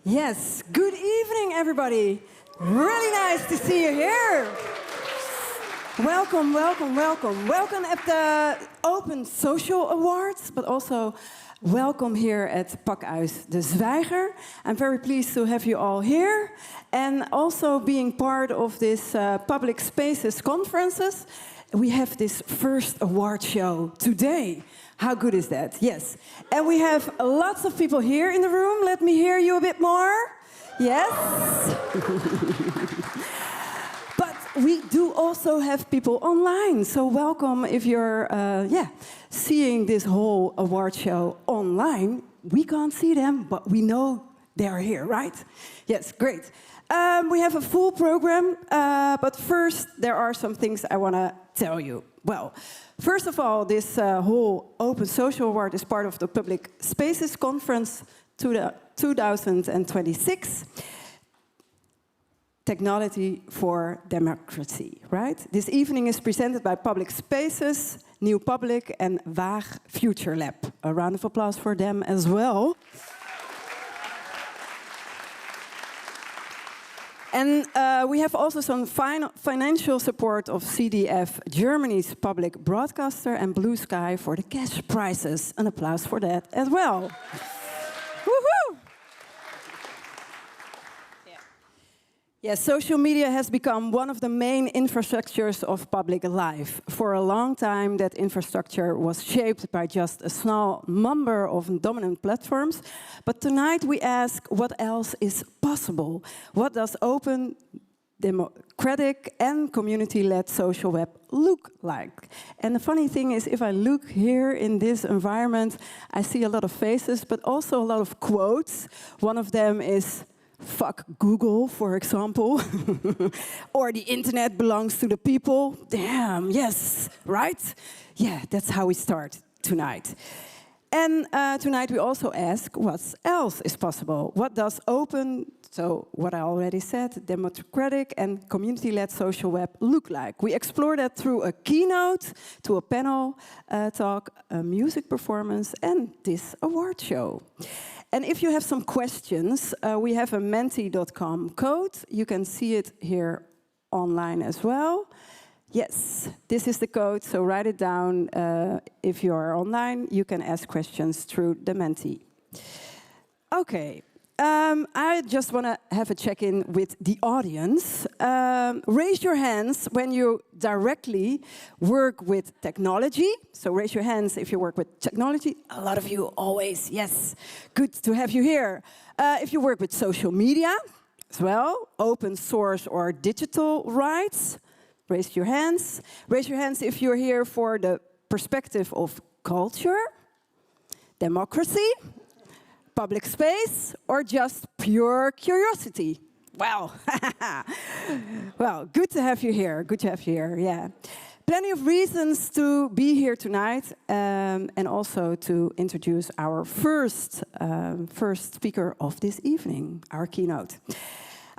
Yes, good evening, everybody. Really nice to see you here. Welcome, welcome, welcome. Welcome at the Open Social Awards, but also welcome here at Pakhuis de Zwijger. I'm very pleased to have you all here. And also being part of this PublicSpaces conferences, we have this first award show today. How good is that? Yes. And we have lots of people here in the room. Let me hear you a bit more. Yes. But we do also have people online. So welcome if you're seeing this whole award show online. We can't see them, but we know they're here, right? Yes, great. We have a full program, but first there are some things I want to tell you. Well, first of all, this whole Open Social Award is part of the PublicSpaces Conference 2026. Technology for Democracy, right? This evening is presented by PublicSpaces, New Public, and Waar Future Lab. A round of applause for them as well. And we have also some financial support of CDF, Germany's public broadcaster, and Blue Sky for the cash prizes. An applause for that as well. Woohoo! Yes, social media has become one of the main infrastructures of public life. For a long time, that infrastructure was shaped by just a small number of dominant platforms. But tonight we ask, what else is possible? What does open, democratic and community-led social web look like? And the funny thing is, if I look here in this environment, I see a lot of faces, but also a lot of quotes. One of them is, "Fuck Google," for example. Or the internet belongs to the people. Damn, yes, right? Yeah, that's how we start tonight. And tonight we also ask, what else is possible? What does open, so what I already said, democratic and community-led social web look like? We explore that through a keynote, to a panel talk, a music performance, and this award show. And if you have some questions, we have a menti.com code. You can see it here online as well. Yes, this is the code, so write it down. If you are online, you can ask questions through the Menti. Okay, I just want to have a check-in with the audience. Raise your hands when you directly work with technology. So raise your hands if you work with technology. A lot of you always, yes. Good to have you here. If you work with social media as well, open source or digital rights, raise your hands. Raise your hands if you're here for the perspective of culture, democracy, public space, or just pure curiosity. Well, well, good to have you here. Good to have you here, yeah. Plenty of reasons to be here tonight, and also to introduce our first speaker of this evening, our keynote.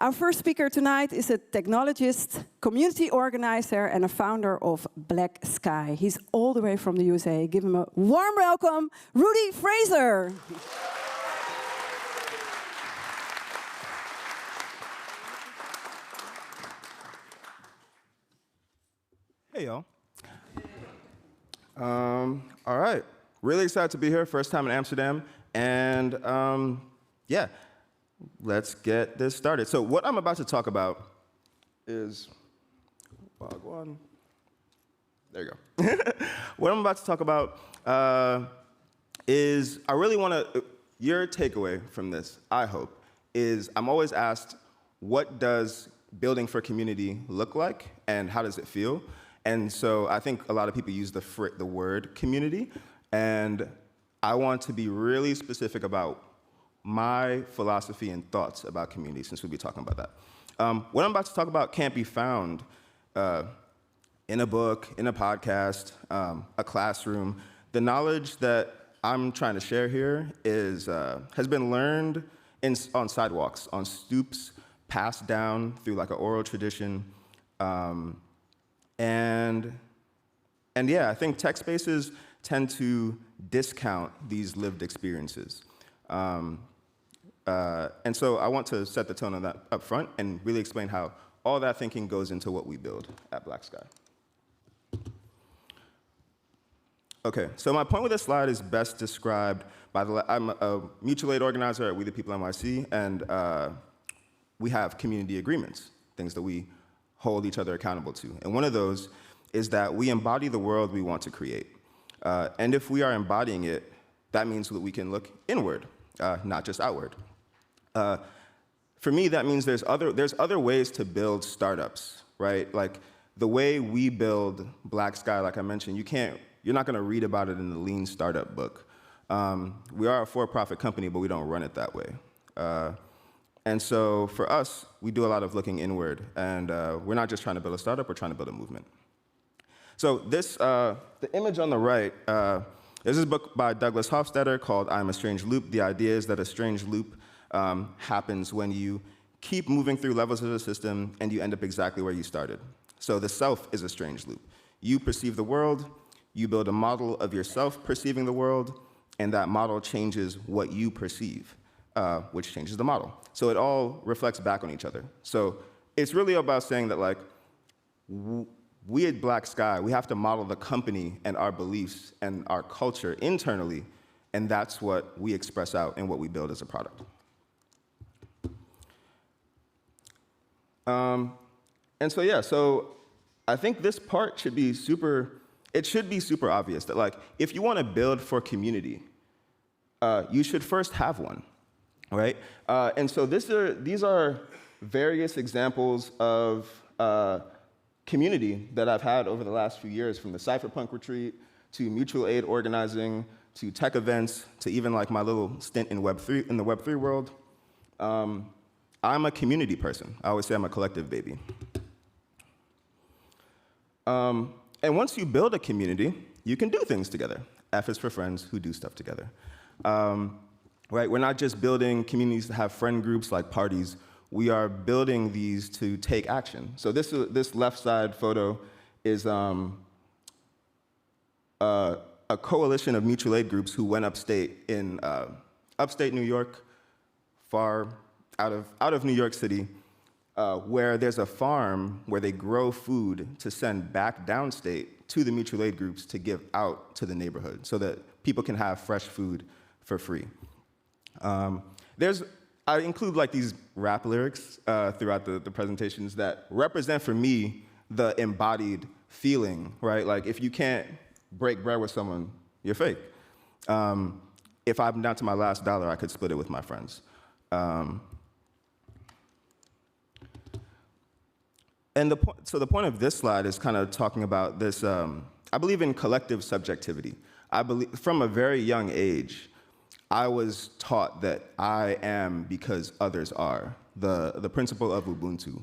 Our first speaker tonight is a technologist, community organizer, and a founder of Black Sky. He's all the way from the USA. Give him a warm welcome, Rudy Fraser. Hey, y'all. All right. Really excited to be here. First time in Amsterdam. And yeah, let's get this started. So what I'm about to talk about is... There you go. What I'm about to talk about is I really want to... Your takeaway from this, I hope, is I'm always asked, what does building for community look like, and how does it feel? And so I think a lot of people use the word community, and I want to be really specific about my philosophy and thoughts about community, since we'll be talking about that. What I'm about to talk about can't be found in a book, in a podcast, a classroom. The knowledge that I'm trying to share here has been learned on sidewalks, on stoops, passed down through like an oral tradition. And yeah, I think tech spaces tend to discount these lived experiences. And so I want to set the tone on that up front and really explain how all that thinking goes into what we build at Black Sky. Okay, so my point with this slide is best described by I'm a mutual aid organizer at We the People NYC, and we have community agreements, things that we hold each other accountable to. And one of those is that we embody the world we want to create. And if we are embodying it, that means that we can look inward, not just outward. For me, that means there's other ways to build startups, right? Like the way we build Black Sky, like I mentioned, you're not gonna read about it in the lean startup book. We are a for-profit company, but we don't run it that way. And so for us, we do a lot of looking inward, and we're not just trying to build a startup, we're trying to build a movement. So the image on the right, there's this book by Douglas Hofstadter called I'm a Strange Loop. The idea is that a strange loop happens when you keep moving through levels of the system and you end up exactly where you started. So the self is a strange loop. You perceive the world, you build a model of yourself perceiving the world, and that model changes what you perceive, which changes the model. So it all reflects back on each other. So it's really about saying that, like, we at Black Sky, we have to model the company and our beliefs and our culture internally, and that's what we express out and what we build as a product. And so, yeah, so I think this part should be super obvious that, like, if you want to build for community, you should first have one, right? And so these are various examples of community that I've had over the last few years, from the cypherpunk retreat to mutual aid organizing to tech events to even like my little stint in Web3 in the Web3 world. I'm a community person. I always say I'm a collective baby. And once you build a community, you can do things together. F is for friends who do stuff together. Right? We're not just building communities to have friend groups like parties. We are building these to take action. So this left side photo is a coalition of mutual aid groups who went upstate in upstate New York, far out of New York City, where there's a farm where they grow food to send back downstate to the mutual aid groups to give out to the neighborhood so that people can have fresh food for free. I include like these rap lyrics throughout the presentations that represent for me the embodied feeling, right? Like if you can't break bread with someone, you're fake. If I'm down to my last dollar, I could split it with my friends. And so the point of this slide is kind of talking about this, I believe in collective subjectivity. I believe from a very young age, I was taught that I am because others are, the principle of Ubuntu.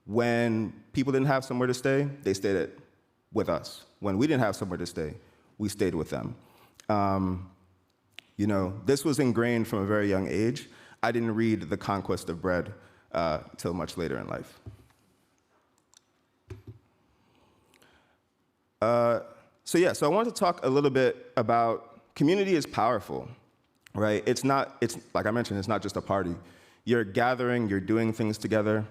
When people didn't have somewhere to stay, they stayed with us. When we didn't have somewhere to stay, we stayed with them. You know, this was ingrained from a very young age. I didn't read The Conquest of Bread till much later in life. So I want to talk a little bit about community is powerful, right? It's like I mentioned, it's not just a party. You're gathering, you're doing things together.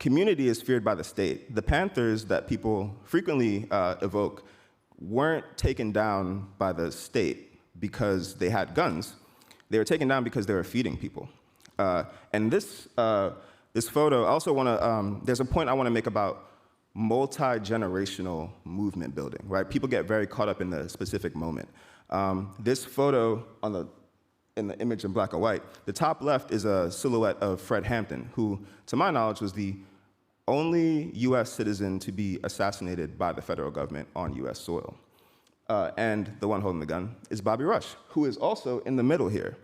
Community is feared by the state. The Panthers that people frequently evoke weren't taken down by the state because they had guns. They were taken down because they were feeding people. And this photo, I also want to, there's a point I want to make about multi-generational movement building, right? People get very caught up in the specific moment. This photo in the image in black and white, the top left is a silhouette of Fred Hampton, who, to my knowledge, was the only US citizen to be assassinated by the federal government on US soil. And the one holding the gun is Bobby Rush, who is also in the middle here.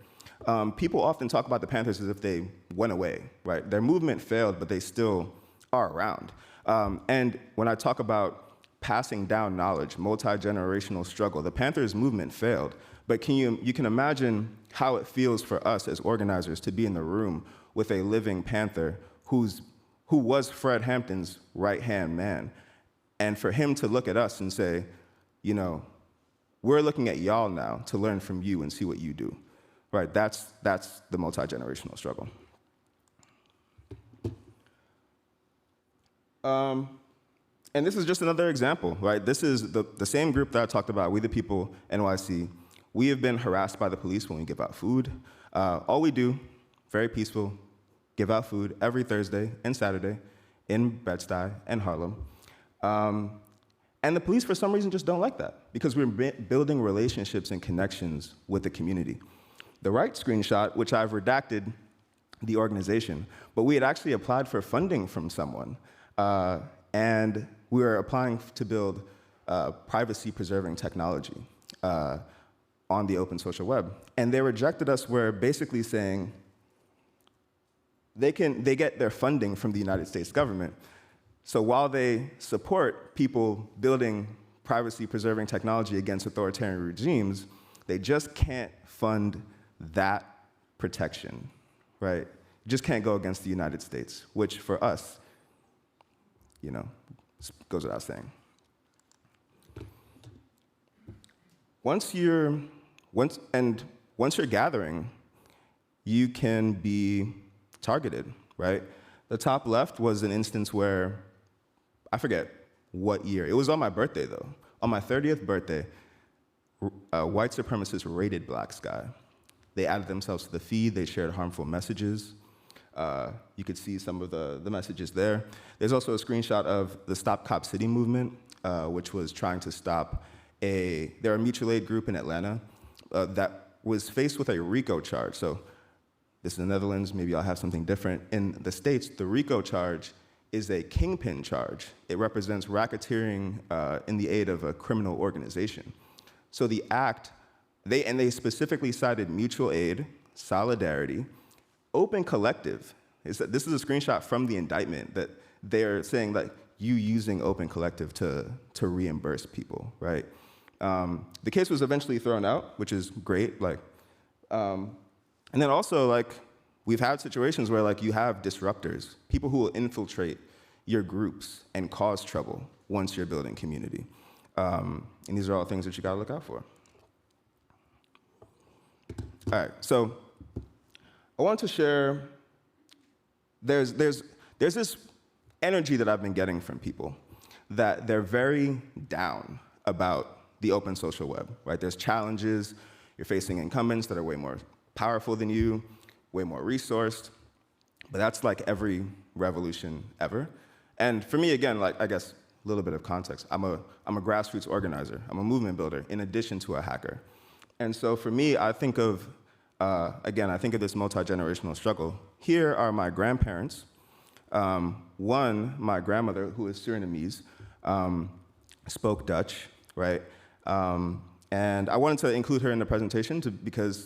People often talk about the Panthers as if they went away, right? Their movement failed, but they still are around. And when I talk about passing down knowledge, multi-generational struggle, the Panthers movement failed. But you can imagine how it feels for us as organizers to be in the room with a living Panther who was Fred Hampton's right-hand man, and for him to look at us and say, you know, we're looking at y'all now to learn from you and see what you do. right? That's the multi-generational struggle. And this is just another example, right? This is the same group that I talked about, We the People, NYC. We have been harassed by the police when we give out food. All we do, very peaceful, give out food every Thursday and Saturday in Bed-Stuy and Harlem. And the police, for some reason, just don't like that because we're building relationships and connections with the community. The right screenshot, which I've redacted the organization, but we had actually applied for funding from someone, and we were applying to build privacy-preserving technology on the open social web. And they rejected us where basically saying they get their funding from the United States government. So while they support people building privacy-preserving technology against authoritarian regimes, they just can't fund that protection, right? You just can't go against the United States, which for us, goes without saying. Once you're gathering, you can be targeted, right? The top left was an instance where, I forget what year. It was on my birthday, though. On my 30th birthday, white supremacists raided Black Sky. They added themselves to the feed. They shared harmful messages. You could see some of the messages there. There's also a screenshot of the Stop Cop City movement, which was trying to stop they're a mutual aid group in Atlanta that was faced with a RICO charge. So this is the Netherlands, maybe I'll have something different. In the States, the RICO charge is a kingpin charge. It represents racketeering in the aid of a criminal organization. So the act, they specifically cited mutual aid, solidarity, open collective. This is a screenshot from the indictment that they're saying that you using open collective to reimburse people, right? The case was eventually thrown out, which is great. And then also, we've had situations where you have disruptors, people who will infiltrate your groups and cause trouble once you're building community. And these are all things that you gotta look out for. All right, so I want to share, there's this energy that I've been getting from people that they're very down about the open social web, right? There's challenges, you're facing incumbents that are way more powerful than you, way more resourced, but that's like every revolution ever. And for me, again, I guess a little bit of context. I'm a grassroots organizer. I'm a movement builder in addition to a hacker. And so for me, I think of this multi-generational struggle. Here are my grandparents. My grandmother, who is Surinamese, spoke Dutch, right? And I wanted to include her in the presentation because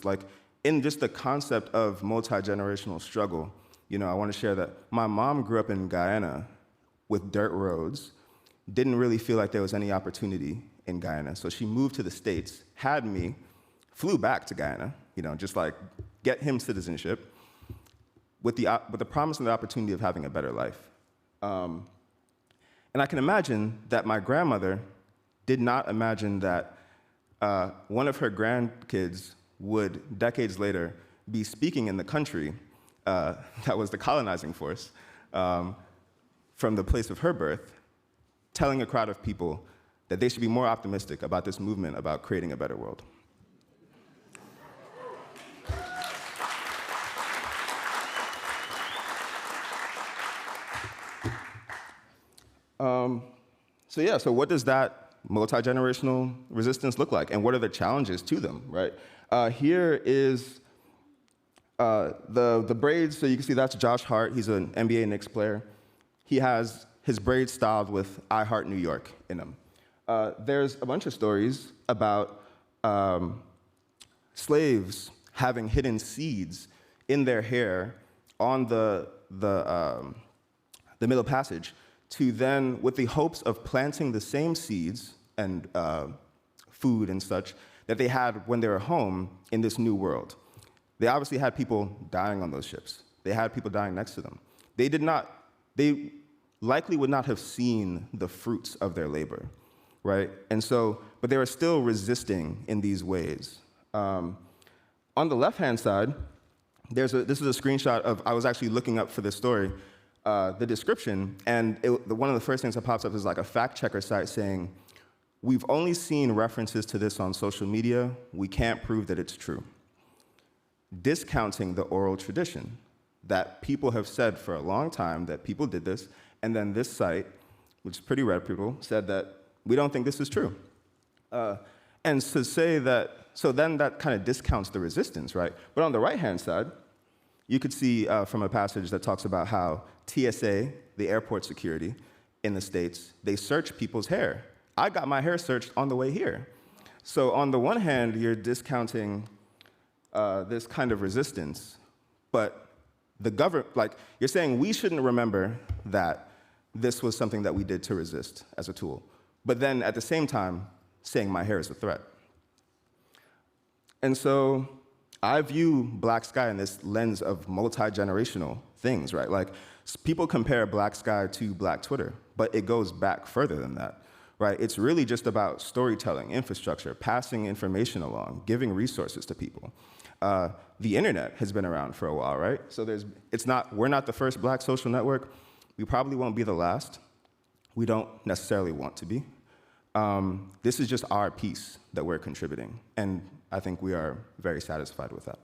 in just the concept of multi-generational struggle, I want to share that my mom grew up in Guyana with dirt roads, didn't really feel like there was any opportunity in Guyana. So she moved to the States, had me, flew back to Guyana, get him citizenship with the promise and the opportunity of having a better life. And I can imagine that my grandmother did not imagine that one of her grandkids would, decades later, be speaking in the country that was the colonizing force from the place of her birth, telling a crowd of people that they should be more optimistic about this movement about creating a better world. So what does that multi-generational resistance look like, and what are the challenges to them, right? Here is the braids, so you can see that's Josh Hart. He's an NBA Knicks player. He has his braids styled with I Heart New York in them. There's a bunch of stories about slaves having hidden seeds in their hair on the Middle Passage to then, with the hopes of planting the same seeds and food and such that they had when they were home in this new world. They obviously had people dying on those ships. They had people dying next to them. They likely would not have seen the fruits of their labor, right? And so, but they were still resisting in these ways. On the left-hand side, this is a screenshot of, I was actually looking up for this story, the description, and one of the first things that pops up is like a fact-checker site saying, we've only seen references to this on social media, we can't prove that it's true. Discounting the oral tradition that people have said for a long time that people did this, and then this site, which is pretty reputable, said that we don't think this is true. And to say that, so then that kind of discounts the resistance, right? But on the right-hand side, you could see from a passage that talks about how TSA, the airport security in the States, they search people's hair. I got my hair searched on the way here. So on the one hand, you're discounting this kind of resistance, but the government, like, you're saying we shouldn't remember that this was something that we did to resist as a tool, but then at the same time, saying my hair is a threat. And so I view Black Sky in this lens of multi-generational things, right? Like, people compare Black Sky to Black Twitter, but it goes back further than that, right? It's really just about storytelling, infrastructure, passing information along, giving resources to people. The internet has been around for a while, right? So we're not the first Black social network. We probably won't be the last. We don't necessarily want to be. This is just our piece that we're contributing, and I think we are very satisfied with that.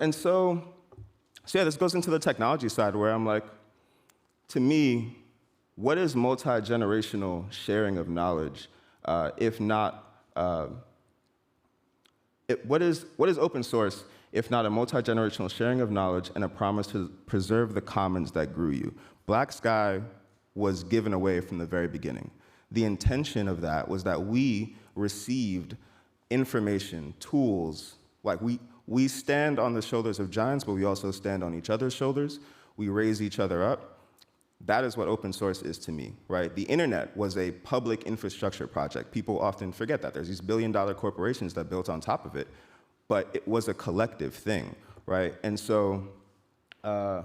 And so yeah, this goes into the technology side where I'm like, to me, what is multi-generational sharing of knowledge, if not, what is open source if not a multi-generational sharing of knowledge and a promise to preserve the commons that grew you? Black Sky was given away from the very beginning. The intention of that was that we received information, tools, like we stand on the shoulders of giants, but we also stand on each other's shoulders. We raise each other up. That is what open source is to me, right? The internet was a public infrastructure project. People often forget that. There's these billion-dollar corporations that built on top of it, but it was a collective thing, right? And so I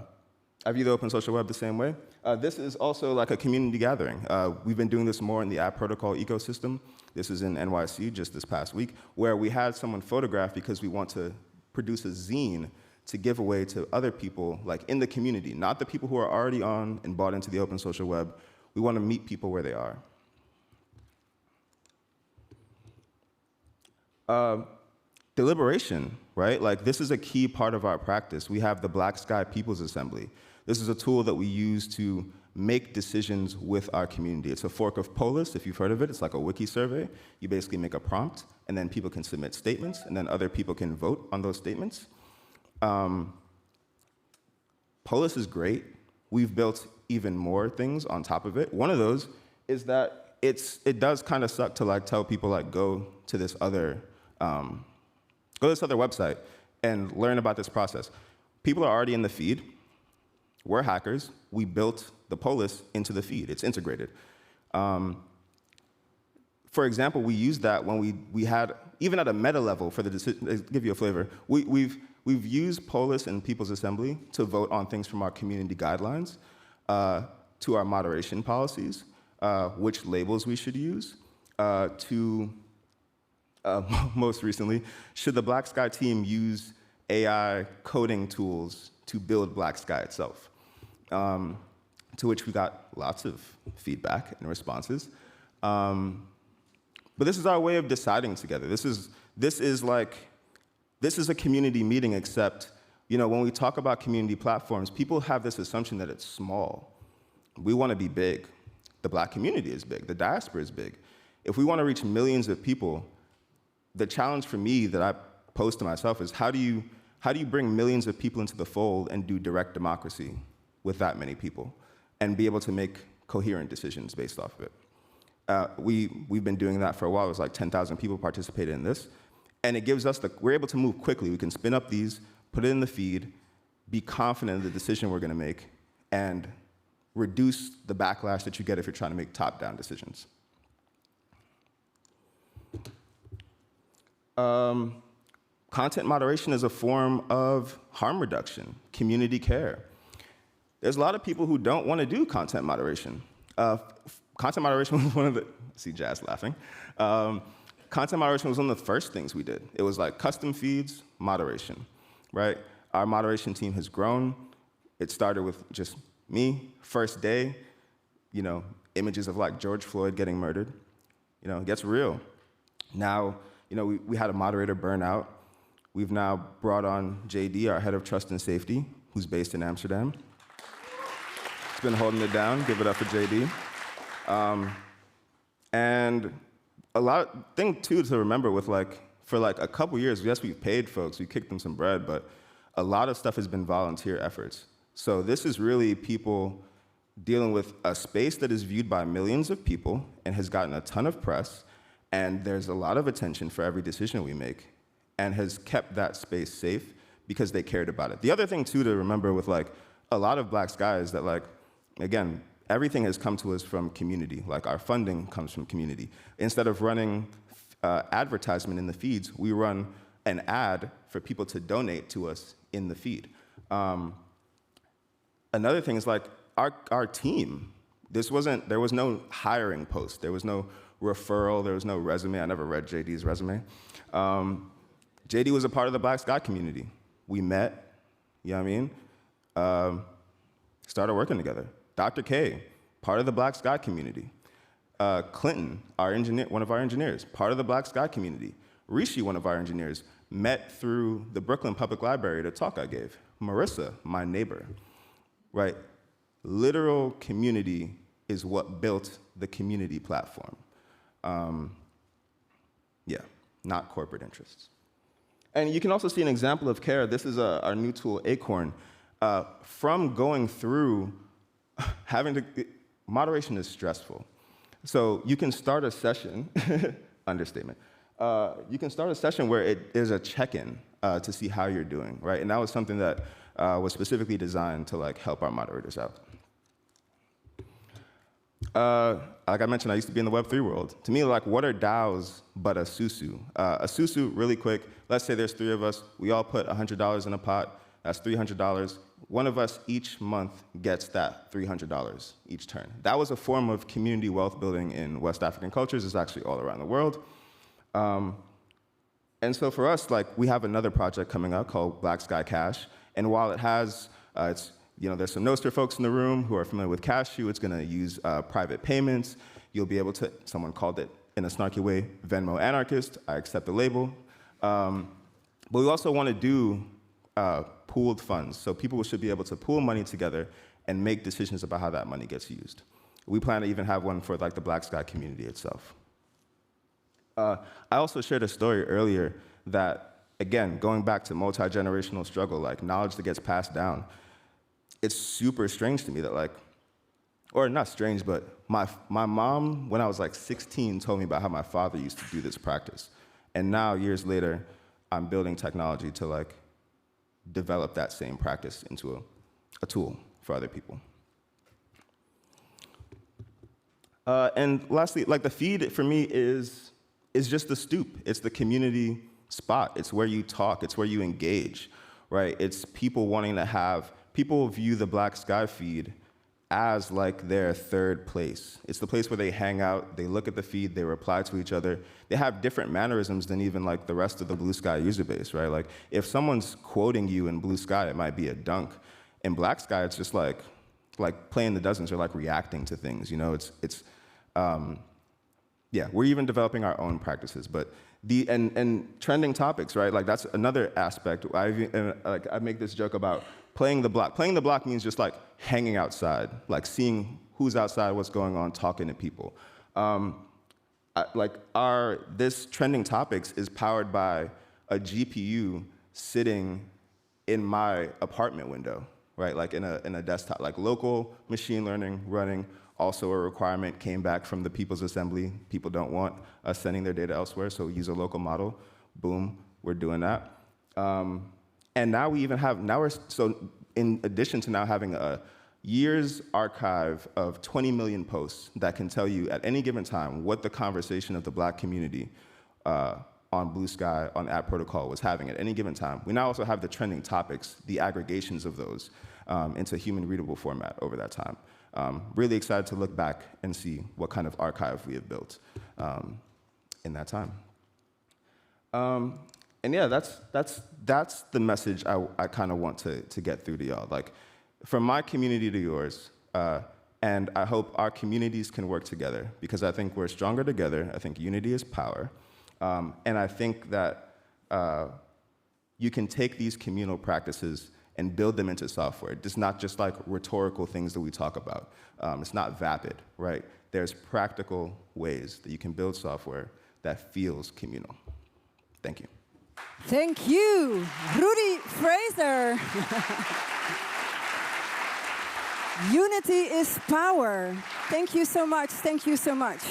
view the open social web the same way. This is also like a community gathering. We've been doing this more in the app protocol ecosystem. This is in NYC just this past week, where we had someone photograph because we want to produce a zine to give away to other people, like in the community, not the people who are already on and bought into the open social web. We want to meet people where they are. Deliberation, right? Like, this is a key part of our practice. We have the Black Sky People's Assembly. This is a tool that we use to make decisions with our community. It's a fork of Polis, if you've heard of it. It's like a wiki survey. You basically make a prompt, and then people can submit statements, and then other people can vote on those statements. Polis is great. We've built even more things on top of it. One of those is that it does kind of suck to like tell people like go to this other website and learn about this process. People are already in the feed. We're hackers. We built the Polis into the feed. It's integrated. For example, we used that when we had, even at a meta level for the decision, to give you a flavor, we've used Polis and People's Assembly to vote on things from our community guidelines to our moderation policies, which labels we should use, to most recently, should the Black Sky team use AI coding tools to build Black Sky itself? To which we got lots of feedback and responses. But this is our way of deciding together. This is a community meeting, except, when we talk about community platforms, people have this assumption that it's small. We want to be big. The Black community is big. The diaspora is big. If we want to reach millions of people, the challenge for me that I pose to myself is how do you bring millions of people into the fold and do direct democracy with that many people and be able to make coherent decisions based off of it? We've been doing that for a while. It was like 10,000 people participated in this. And it gives us we're able to move quickly. We can spin up these, put it in the feed, be confident in the decision we're going to make, and reduce the backlash that you get if you're trying to make top-down decisions. Content moderation is a form of harm reduction, community care. There's a lot of people who don't want to do content moderation. content moderation was one of the, see Jazz laughing. Content moderation was one of the first things we did. It was like custom feeds, moderation, right? Our moderation team has grown. It started with just me, first day, images of like George Floyd getting murdered. It gets real. Now, we had a moderator burn out. We've now brought on JD, our head of trust and safety, who's based in Amsterdam. He's been holding it down. Give it up for JD. And thing too to remember with for a couple years, yes, we've paid folks, we kicked them some bread, but a lot of stuff has been volunteer efforts. So this is really people dealing with a space that is viewed by millions of people and has gotten a ton of press, and there's a lot of attention for every decision we make, and has kept that space safe because they cared about it. The other thing too to remember with a lot of Black Sky is that again, everything has come to us from community. Our funding comes from community. Instead of running advertisement in the feeds, we run an ad for people to donate to us in the feed. Another thing is our team. There was no hiring post. There was no referral. There was no resume. I never read JD's resume. JD was a part of the Black Sky community. We met, started working together. Dr. K, part of the Black Sky community. Clinton, one of our engineers, part of the Black Sky community. Rishi, one of our engineers, met through the Brooklyn Public Library at a talk I gave. Marissa, my neighbor, right? Literal community is what built the community platform. Not corporate interests. And you can also see an example of care. This is our new tool, Acorn. From going through moderation is stressful. So you can start a session, understatement. You can start a session where it is a check-in to see how you're doing, right? And that was something that was specifically designed to help our moderators out. Like I mentioned, I used to be in the Web3 world. To me, what are DAOs but a susu? A susu, really quick, let's say there's 3 of us. We all put $100 in a pot. That's $300. One of us each month gets that $300 each turn. That was a form of community wealth building in West African cultures. It's actually all around the world. And so for us, we have another project coming up called Black Sky Cash. And while it has, there's some Nostr folks in the room who are familiar with Cashew. It's going to use private payments. You'll be able to, someone called it in a snarky way, Venmo anarchist. I accept the label. But we also want to do pooled funds. So people should be able to pool money together and make decisions about how that money gets used. We plan to even have one for the Black Sky community itself. I also shared a story earlier that, again, going back to multi-generational struggle, knowledge that gets passed down, it's super strange to me that or not strange, but my mom, when I was 16, told me about how my father used to do this practice. And now, years later, I'm building technology to develop that same practice into a tool for other people. And lastly, the feed for me is just the stoop. It's the community spot. It's where you talk. It's where you engage, right? It's people wanting to people view the Black Sky feed as their third place. It's the place where they hang out, they look at the feed, they reply to each other. They have different mannerisms than even the rest of the Blue Sky user base, right? If someone's quoting you in Blue Sky, it might be a dunk. In Black Sky, it's just playing the dozens or reacting to things, we're even developing our own practices, but and trending topics, right? That's another aspect. I make this joke about playing the block. Playing the block means just hanging outside, seeing who's outside, what's going on, talking to people. This trending topics is powered by a GPU sitting in my apartment window, right? In a desktop, local machine learning running. Also a requirement came back from the People's Assembly. People don't want us sending their data elsewhere, so use a local model. Boom, we're doing that. And now we even have, so in addition to now having a year's archive of 20 million posts that can tell you at any given time what the conversation of the Black community on Blue Sky, on App Protocol was having at any given time. We now also have the trending topics, the aggregations of those into human readable format over that time. Really excited to look back and see what kind of archive we have built in that time. And yeah, that's the message I kind of want to get through to y'all. Like, from my community to yours, and I hope our communities can work together, because I think we're stronger together. I think unity is power. And I think that you can take these communal practices and build them into software. It's not just like rhetorical things that we talk about. It's not vapid, right? There's practical ways that you can build software that feels communal. Thank you. Thank you, Rudy Fraser. Unity is power. Thank you so much. Thank you so much.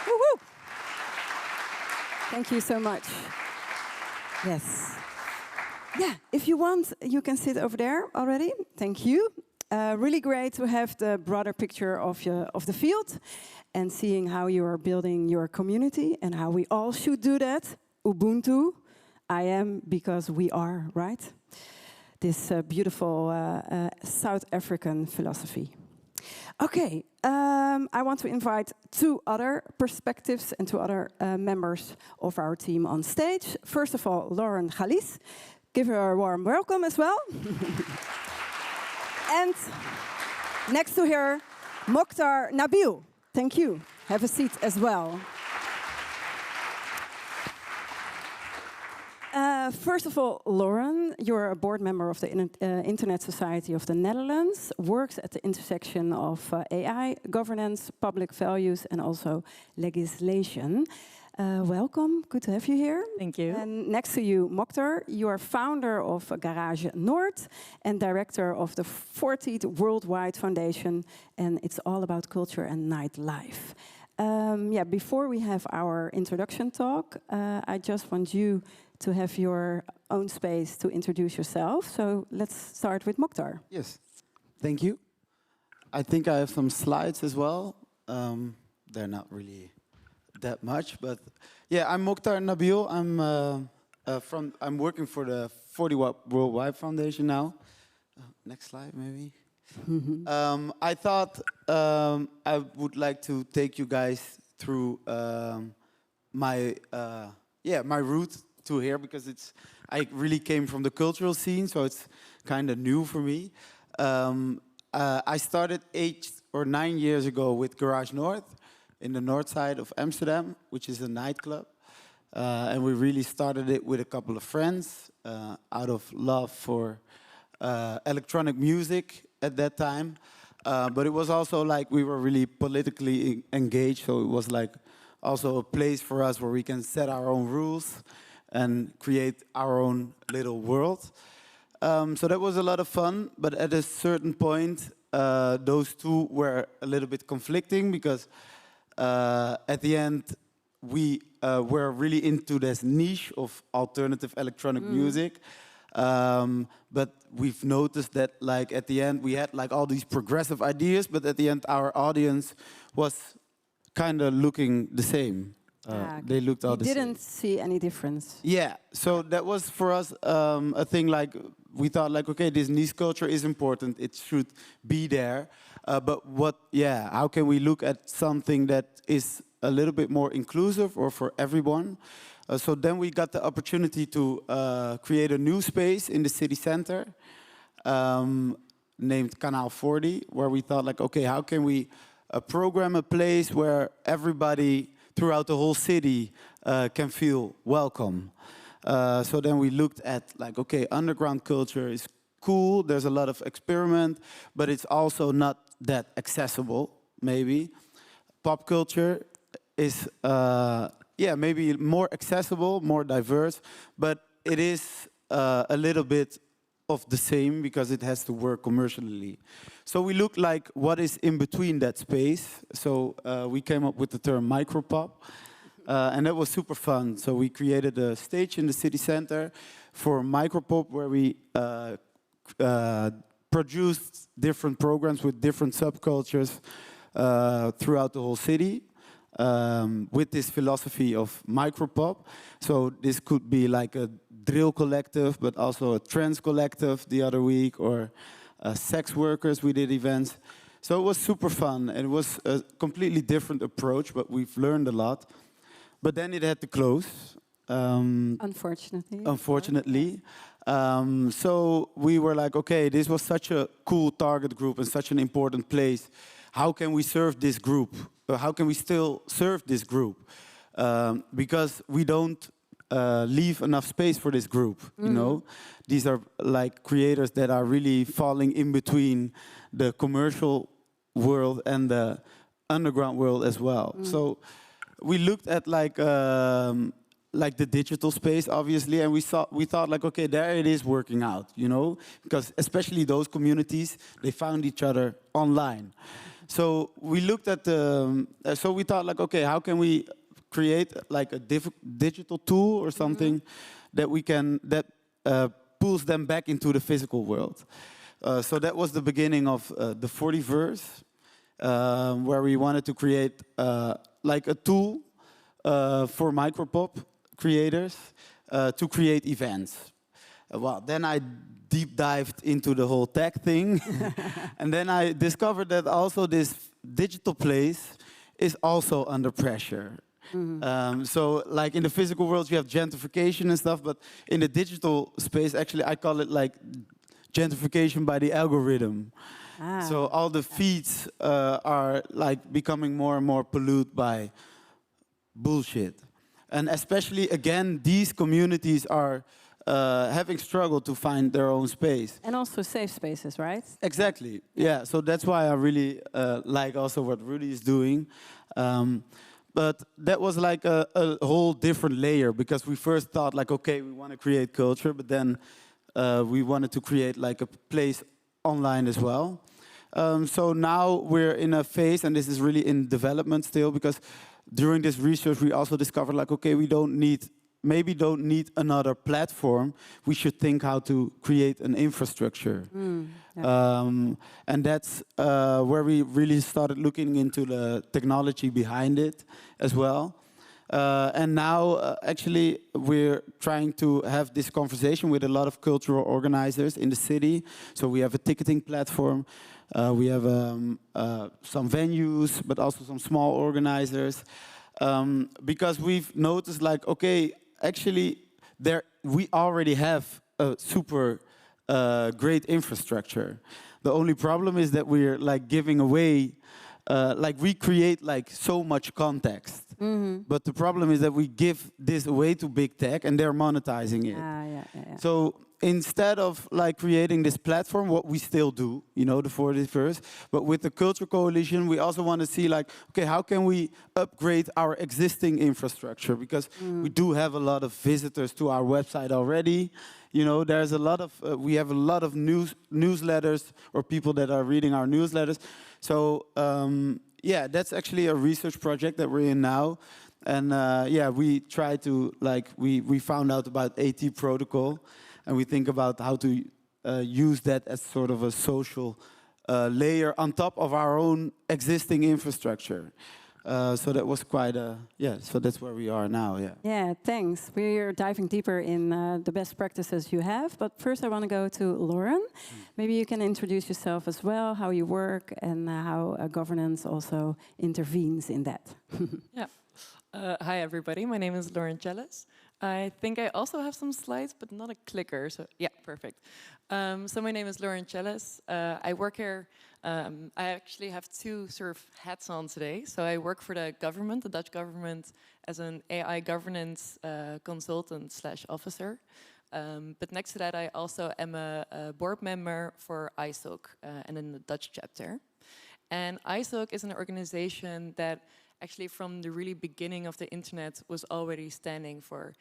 Woo-hoo. Thank you so much. Yes. Yeah, if you want, you can sit over there already. Thank you. Really great to have the broader picture of the field and seeing how you are building your community and how we all should do that. Ubuntu, I am because we are, right? This beautiful South African philosophy. Okay, I want to invite two other perspectives and two other members of our team on stage. First of all, Lauren Galis. Give her a warm welcome as well. And next to her, Mokhtar Nabil. Thank you. Have a seat as well. First of all, Lauren, you're a board member of the Internet Society of the Netherlands, works at the intersection of AI, governance, public values, and also legislation. Welcome, good to have you here. Thank you. And next to you, Mokhtar, you are founder of Garage Noord and director of the 40th Worldwide Foundation, and it's all about culture and nightlife. Yeah, before we have our introduction talk, I just want you to have your own space to introduce yourself. So let's start with Mokhtar. Yes, thank you. I think I have some slides as well. They're not really that much, but yeah, I'm Mokhtar Nabil. I'm working for the 40th Worldwide Foundation now. Next slide, maybe. I thought I would like to take you guys through my route to here, because I really came from the cultural scene, so it's kind of new for me. I started 8 or 9 years ago with Garage Noord in the north side of Amsterdam, which is a nightclub. And we really started it with a couple of friends out of love for electronic music at that time. But it was also like we were really politically engaged, so it was like also a place for us where we can set our own rules and create our own little world. So that was a lot of fun, but at a certain point, those two were a little bit conflicting, because at the end, we were really into this niche of alternative electronic music. But we've noticed that, like, at the end, we had like all these progressive ideas, but at the end, our audience was kind of looking the same. They looked all the same. You didn't see any difference. Yeah, so that was for us a thing. Like, we thought, like, okay, this niche culture is important; it should be there. But how can we look at something that is a little bit more inclusive or for everyone? So then we got the opportunity to create a new space in the city center named Kanaal 40, where we thought, like, okay, how can we program a place where everybody throughout the whole city can feel welcome? So then we looked at, like, okay, underground culture is cool, there's a lot of experiment, but it's also not that accessible, maybe. Pop culture is, maybe more accessible, more diverse, but it is a little bit of the same because it has to work commercially. So we looked like what is in between that space. So we came up with the term micropop, and that was super fun. So we created a stage in the city center for micropop, where we produced different programs with different subcultures throughout the whole city. With this philosophy of micropop. So this could be like a drill collective, but also a trance collective the other week, or sex workers. We did events. So it was super fun. It was a completely different approach, but we've learned a lot. But then it had to close. Unfortunately. Unfortunately. So we were like, okay, this was such a cool target group and such an important place. How can we serve this group? How can we still serve this group? Because we don't leave enough space for this group, you know? These are like creators that are really falling in between the commercial world and the underground world as well. So we looked at like the digital space, obviously, and we thought like, okay, there it is working out, you know, because especially those communities, they found each other online. So we looked at so we thought like, okay, how can we create like a digital tool or something that we can pulls them back into the physical world. So that was the beginning of the 40verse, where we wanted to create like a tool for micropop creators to create events. Well, then I deep dived into the whole tech thing, and then I discovered that also this digital place is also under pressure. So like in the physical world, you have gentrification and stuff, but in the digital space, actually, I call it like gentrification by the algorithm. So all the feeds are like becoming more and more polluted by bullshit. And especially, again, these communities are having struggled to find their own space. And also safe spaces, right? Exactly, yeah. So that's why I really like also what Rudy is doing. But that was like a whole different layer, because we first thought like, okay, we want to create culture, but then we wanted to create like a place online as well. So now we're in a phase, and this is really in development still, because during this research we also discovered like, okay, we don't need another platform. We should think how to create an infrastructure. And that's where we really started looking into the technology behind it as well. And now, actually, we're trying to have this conversation with a lot of cultural organizers in the city. So we have a ticketing platform. We have some venues, but also some small organizers. Because we've noticed, like, okay, actually, we already have a super great infrastructure. The only problem is that we're like giving away, like we create like so much context. But the problem is that we give this away to big tech and they're monetizing it. So instead of like creating this platform, what we still do, you know, the 40verse, but with the Culture Coalition, we also want to see like, okay, how can we upgrade our existing infrastructure? Because we do have a lot of visitors to our website already. You know, there's a lot of, we have a lot of newsletters or people that are reading our newsletters. So, yeah, that's actually a research project that we're in now. And yeah, we try to, like, we found out about AT protocol, and we think about how to use that as sort of a social layer on top of our own existing infrastructure. So that was quite a, yeah, so that's where we are now, yeah. Yeah, thanks. We're diving deeper in the best practices you have. But first I want to go to Lauren. Maybe you can introduce yourself as well, how you work, and how governance also intervenes in that. Yeah. Hi, everybody. My name is Lauren Jealous. I think I also have some slides, but not a clicker. So yeah, perfect. So my name is Lauren Jealous. I work here. I actually have two sort of hats on today. So I work for the government, the Dutch government, as an AI governance consultant / officer. But next to that, I also am a board member for ISOC and in the Dutch chapter. And ISOC is an organization that actually from the really beginning of the internet was already standing for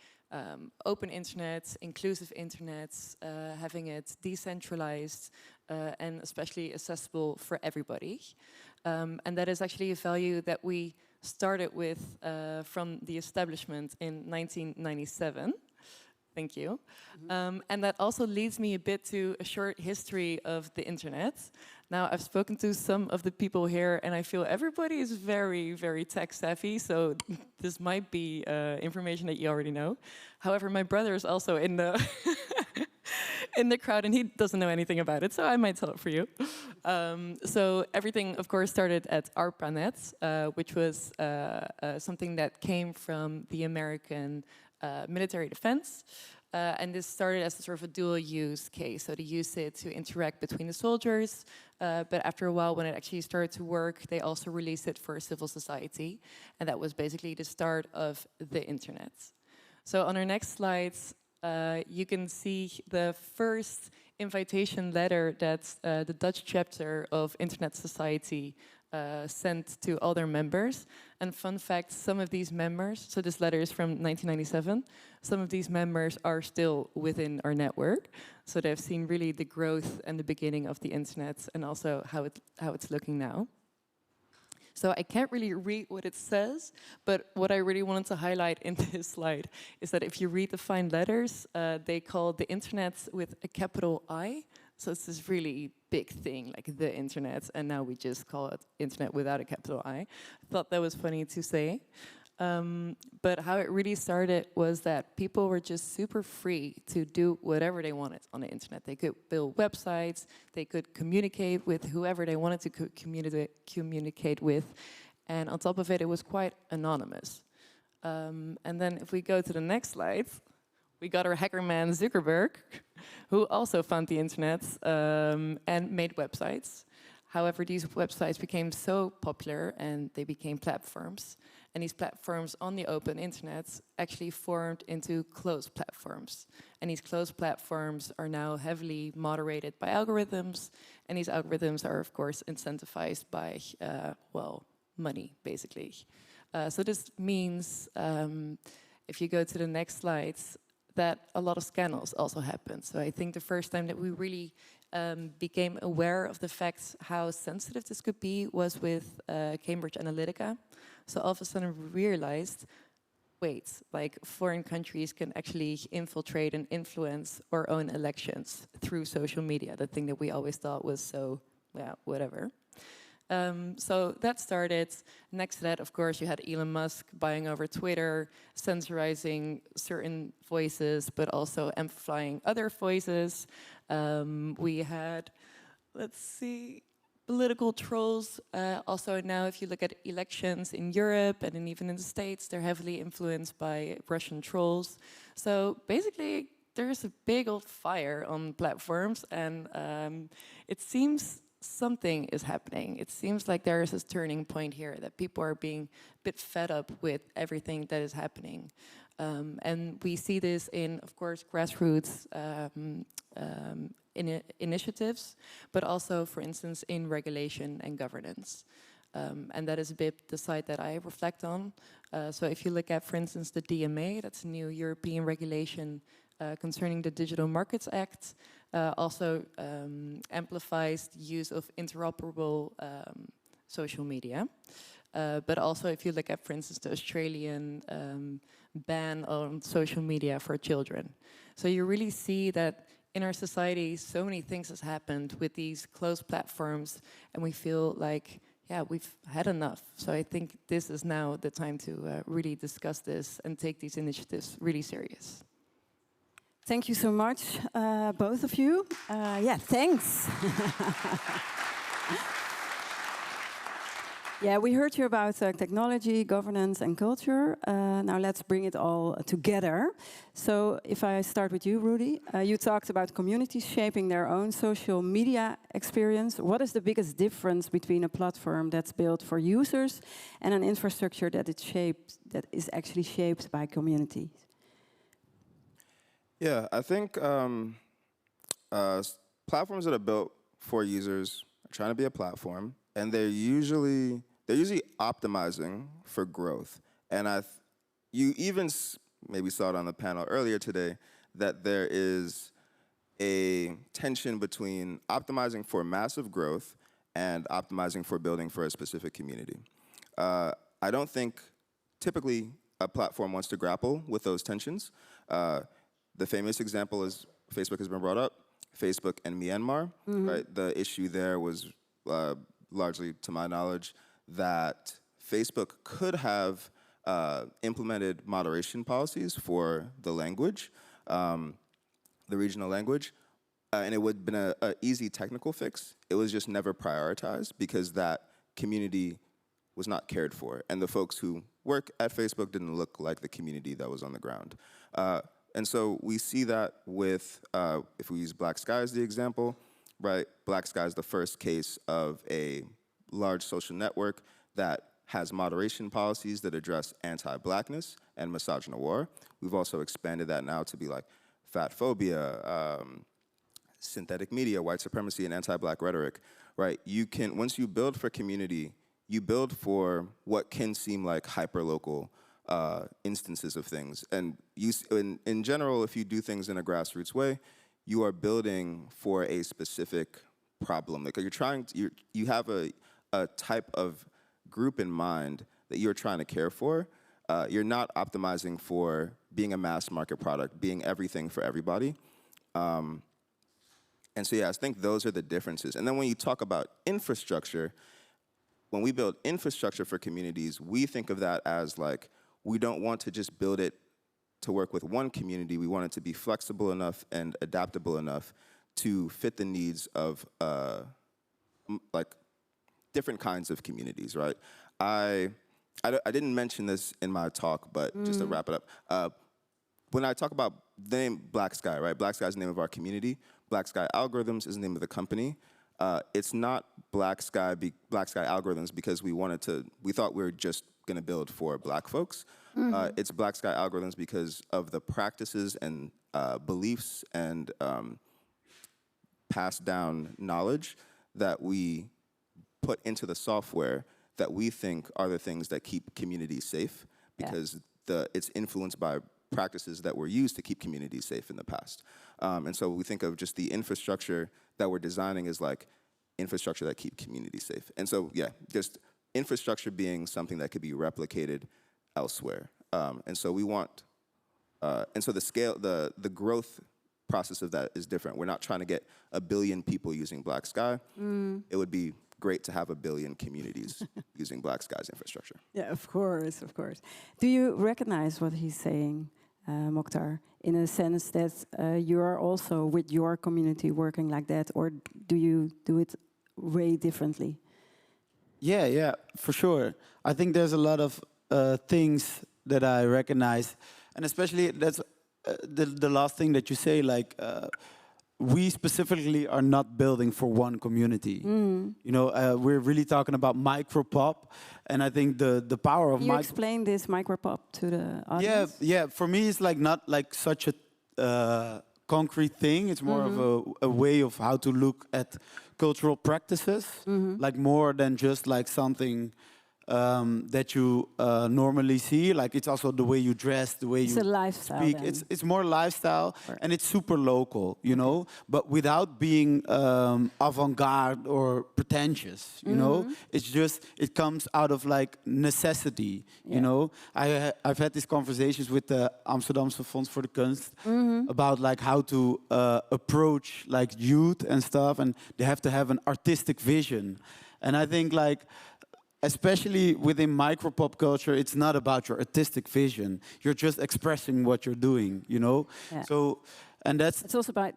open internet, inclusive internet, having it decentralized and especially accessible for everybody. And that is actually a value that we started with from the establishment in 1997. Thank you. And that also leads me a bit to a short history of the internet. Now, I've spoken to some of the people here, and I feel everybody is very, very tech savvy, so this might be information that you already know. However, my brother is also in the in the crowd, and he doesn't know anything about it, so I might tell it for you. So everything, of course, started at ARPANET, which was something that came from the American military defense. And this started as a sort of a dual use case. So they used it to interact between the soldiers, but after a while when it actually started to work, they also released it for civil society. And that was basically the start of the internet. So on our next slides, you can see the first invitation letter that the Dutch chapter of Internet Society sent to all their members. And fun fact, some of these members, so this letter is from 1997, some of these members are still within our network. So they've seen really the growth and the beginning of the internet and also how it's looking now. So I can't really read what it says, but what I really wanted to highlight in this slide is that if you read the fine letters, they call the internet with a capital I. So it's this really big thing, like the internet, and now we just call it internet without a capital I. I thought that was funny to say. But how it really started was that people were just super free to do whatever they wanted on the internet. They could build websites, they could communicate with whoever they wanted to communicate with, and on top of it, it was quite anonymous. And then if we go to the next slide, we got our hacker man Zuckerberg, who also found the internet and made websites. However, these websites became so popular and they became platforms. And these platforms on the open internet actually formed into closed platforms. And these closed platforms are now heavily moderated by algorithms. And these algorithms are, of course, incentivized by, well, money, basically. So this means, if you go to the next slides, that a lot of scandals also happened. So I think the first time that we really became aware of the fact how sensitive this could be was with Cambridge Analytica. So all of a sudden we realized, wait, like foreign countries can actually infiltrate and influence our own elections through social media, the thing that we always thought was so, yeah, whatever. So that started. Next to that, of course, you had Elon Musk buying over Twitter, censorizing certain voices, but also amplifying other voices. We had, let's see, political trolls. Also now, if you look at elections in Europe and even in the States, they're heavily influenced by Russian trolls. So basically, there's a big old fire on platforms, and it seems something is happening. It seems like there is this turning point here, that people are being a bit fed up with everything that is happening. And we see this in, of course, grassroots initiatives, but also, for instance, in regulation and governance. And that is a bit the side that I reflect on. So if you look at, for instance, the DMA, that's a new European regulation concerning the Digital Markets Act, also amplifies the use of interoperable social media. But also if you look at, for instance, the Australian ban on social media for children. So you really see that in our society, so many things has happened with these closed platforms, and we feel like, yeah, we've had enough. So I think this is now the time to really discuss this and take these initiatives really serious. Thank you so much, both of you. Yeah, thanks. Yeah, we heard you about technology, governance, and culture. Now let's bring it all together. So if I start with you, Rudy, you talked about communities shaping their own social media experience. What is the biggest difference between a platform that's built for users and an infrastructure that is actually shaped by communities? Yeah, I think platforms that are built for users are trying to be a platform, and they're usually optimizing for growth. And you even maybe saw it on the panel earlier today that there is a tension between optimizing for massive growth and optimizing for building for a specific community. I don't think typically a platform wants to grapple with those tensions. The famous example is Facebook has been brought up, Facebook and Myanmar, right? The issue there was largely, to my knowledge, that Facebook could have implemented moderation policies for the language, the regional language, and it would have been a easy technical fix. It was just never prioritized because that community was not cared for. And the folks who work at Facebook didn't look like the community that was on the ground. And so we see that with, if we use Black Sky as the example, right? Black Sky is the first case of a large social network that has moderation policies that address anti-Blackness and misogynoir. We've also expanded that now to be like fat phobia, synthetic media, white supremacy, and anti-Black rhetoric, right? You can, once you build for community, you build for what can seem like hyper-local instances of things. And you, in general, if you do things in a grassroots way, you are building for a specific problem. Like you're trying to, you have a type of group in mind that you're trying to care for. You're not optimizing for being a mass market product, being everything for everybody. And so, yeah, I think those are the differences. And then when you talk about infrastructure, when we build infrastructure for communities, we think of that as like, we don't want to just build it to work with one community. We want it to be flexible enough and adaptable enough to fit the needs of like different kinds of communities, right? I didn't mention this in my talk, but just to wrap it up, when I talk about the name Black Sky, right? Black Sky is the name of our community. Black Sky Algorithms is the name of the company. It's not Black Sky Algorithms because we thought we were just gonna build for Black folks. It's Black Sky Algorithms because of the practices and beliefs and passed down knowledge that we put into the software that we think are the things that keep communities safe, because it's influenced by practices that were used to keep communities safe in the past. And so we think of just the infrastructure that we're designing as like infrastructure that keep communities safe. And so, yeah, just infrastructure being something that could be replicated elsewhere. And so we want, and so the scale, the growth process of that is different. We're not trying to get 1 billion people using Black Sky. It would be great to have 1 billion communities using Black Sky's infrastructure. Yeah, of course, of course. Do you recognize what he's saying, Mokhtar, in a sense that you are also with your community working like that, or do you do it way differently? Yeah, for sure. I think there's a lot of things that I recognize, and especially that's the last thing that you say, like we specifically are not building for one community. You know, we're really talking about micropop, and I think the power of you explain this micropop to the audience? Yeah. For me, it's like not like such a concrete thing. It's more of a way of how to look at cultural practices, like more than just like something that you normally see. Like it's also the way you dress, the way you a lifestyle, speak. then. It's more lifestyle, and it's super local, you know, but without being avant-garde or pretentious, you know. It's just, it comes out of like necessity, you know. I've had these conversations with the Amsterdamse Fonds voor de Kunst about like how to approach like youth and stuff, and they have to have an artistic vision. And I think like, especially within micropop culture, it's not about your artistic vision. You're just expressing what you're doing, you know? Yeah. So, and It's also about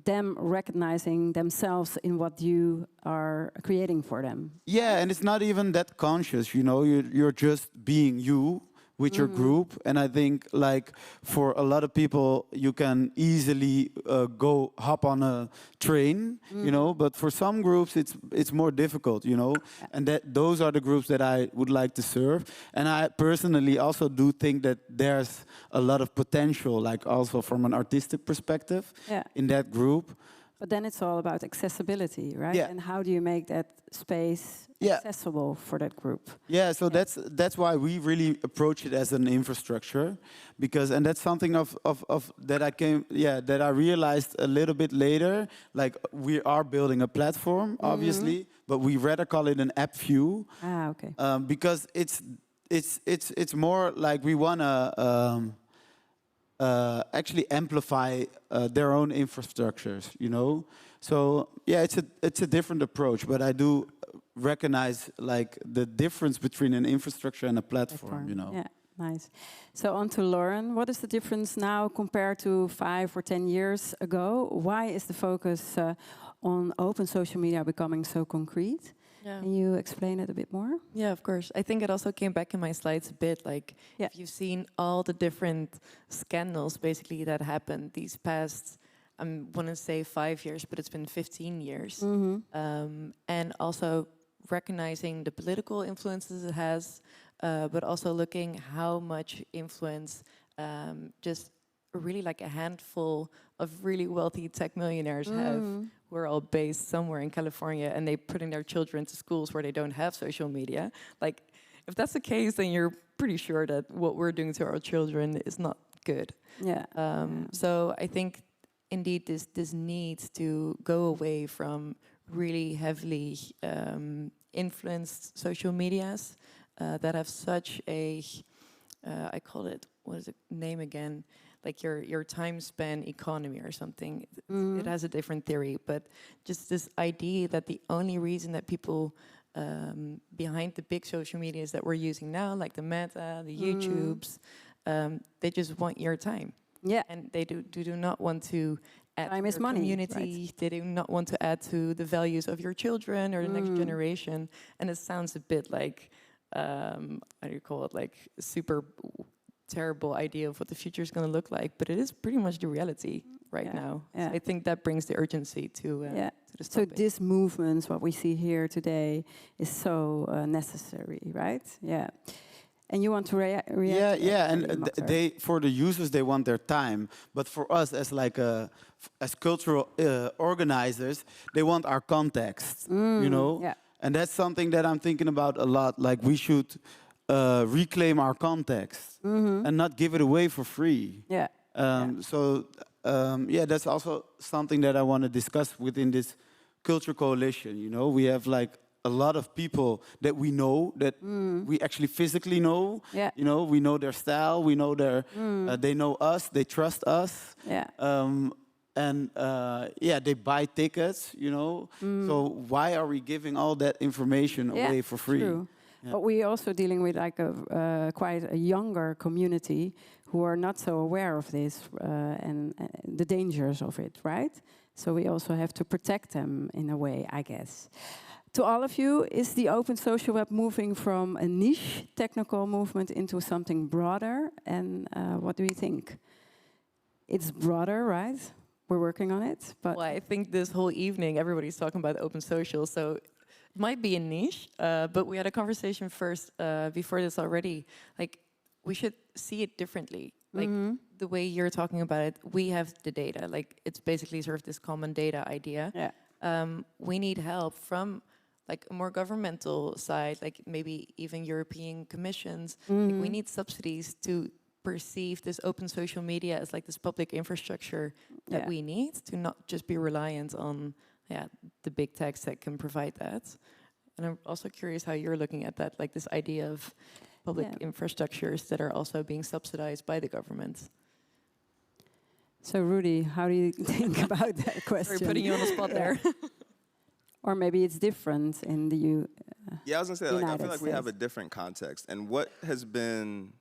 them recognizing themselves in what you are creating for them. Yeah, and it's not even that conscious, you know? You're just being you with your group. And I think like for a lot of people, you can easily go hop on a train, you know, but for some groups it's more difficult, you know, and those are the groups that I would like to serve. And I personally also do think that there's a lot of potential, like also from an artistic perspective in that group. But then it's all about accessibility, right? Yeah. And how do you make that space accessible for that group? Yeah, so that's why we really approach it as an infrastructure, because, and that's something of that I realized a little bit later. Like we are building a platform, obviously, but we rather call it an app view. Ah, okay. Because it's more like we wanna actually amplify their own infrastructures, you know. So yeah, it's a different approach, but I do recognize like the difference between an infrastructure and a platform, you know. Yeah. nice. So on to Lauren. What is the difference now compared to 5 or 10 years ago? Why is the focus on open social media becoming so concrete? Yeah. Can you explain it a bit more? Yeah, of course. I think it also came back in my slides a bit. Like, Yeah. if you've seen all the different scandals basically that happened these past, I want to say 5 years, but it's been 15 years. And also recognizing the political influences it has, but also looking how much influence just really like a handful of really wealthy tech millionaires have, who are all based somewhere in California, and they putting their children to schools where they don't have social media. Like, if that's the case, then you're pretty sure that what we're doing to our children is not good. Yeah. So I think indeed this needs to go away from really heavily influenced social medias that have such a, I call it, what is the name again? Like your time span economy or something. It has a different theory, but just this idea that the only reason that people behind the big social medias that we're using now, like the Meta, the YouTubes, they just want your time. Yeah. And they do not want to add Time to is your money, community. right. They do not want to add to the values of your children or the next generation. And it sounds a bit like, how do you call it, like super terrible idea of what the future is going to look like, but it is pretty much the reality right now. Yeah. So I think that brings the urgency to this So topic. this movement, what we see here today, is so necessary, right? Yeah. And you want to react? Yeah, and Mokhtar? they, for the users, they want their time, but for us as like as cultural organizers, they want our context, you know. yeah. And that's something that I'm thinking about a lot. Like, we should reclaim our context and not give it away for free. Yeah. So yeah, that's also something that I want to discuss within this culture coalition. You know, we have like a lot of people that we know, that we actually physically know. Yeah. You know, we know their style, we know their, they know us, they trust us. Yeah. And yeah, they buy tickets, you know. So why are we giving all that information away for free? True. Yeah. But we're also dealing with like a quite a younger community who are not so aware of this and the dangers of it, right? So we also have to protect them in a way, I guess. To all of you, is the open social web moving from a niche technical movement into something broader? And what do you think? It's broader, right? We're working on it, but Well, I think this whole evening everybody's talking about open social, so it might be a niche, but we had a conversation first before this already. Like, we should see it differently. Like, the way you're talking about it, we have the data. Like, it's basically sort of this common data idea. yeah. We need help from like a more governmental side, like maybe even European commissions. Like, we need subsidies to perceive this open social media as like this public infrastructure that we need, to not just be reliant on the big techs that can provide that. And I'm also curious how you're looking at that, like this idea of public infrastructures that are also being subsidized by the government. So Rudy, how do you think about that question? Sorry, putting you on the spot there. Or maybe it's different in the Yeah, I was gonna say, like, I United feel like we have a States. different context. And what has been,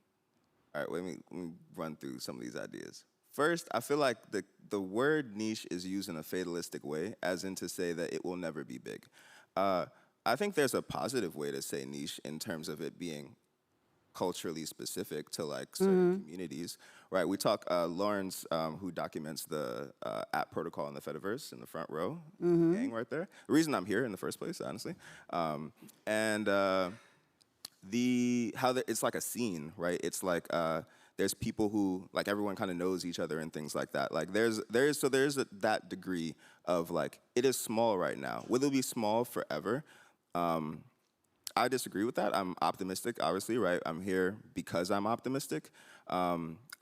all right, let me run through some of these ideas. First, I feel like the word niche is used in a fatalistic way, as in to say that it will never be big. I think there's a positive way to say niche in terms of it being culturally specific to like certain communities, right? We talk, Lawrence, who documents the app protocol in the Fediverse in the front row, gang right there. The reason I'm here in the first place, honestly. It's like a scene, right? It's like there's people who, like, everyone kind of knows each other and things like that. Like there's that degree of like, it is small right now. Will it be small forever? I disagree with that. I'm optimistic, obviously, right? I'm here because I'm optimistic. I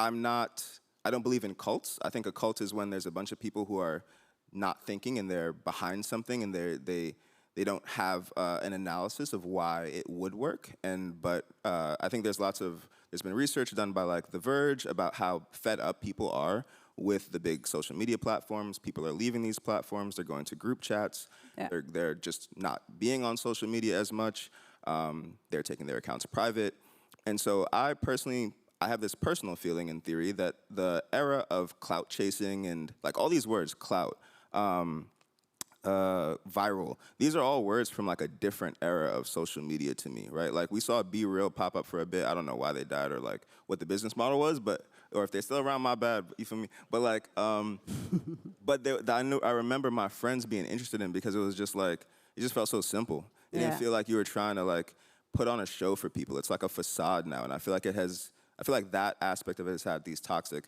don't believe in cults. I think a cult is when there's a bunch of people who are not thinking and they're behind something and they don't have an analysis of why it would work. But I think there's been research done by like The Verge about how fed up people are with the big social media platforms. People are leaving these platforms. They're going to group chats. Yeah. They're just not being on social media as much. They're taking their accounts private. And so I have this personal feeling in theory that the era of clout chasing and like all these words, clout, viral, these are all words from like a different era of social media to me, right? Like we saw Be Real pop up for a bit. I don't know why they died or like what the business model was, or if they're still around, my bad, you feel me? But like, I remember my friends being interested in because it was just like, it just felt so simple. It didn't feel like you were trying to like put on a show for people. It's like a facade now, and I feel like that aspect of it has had these toxic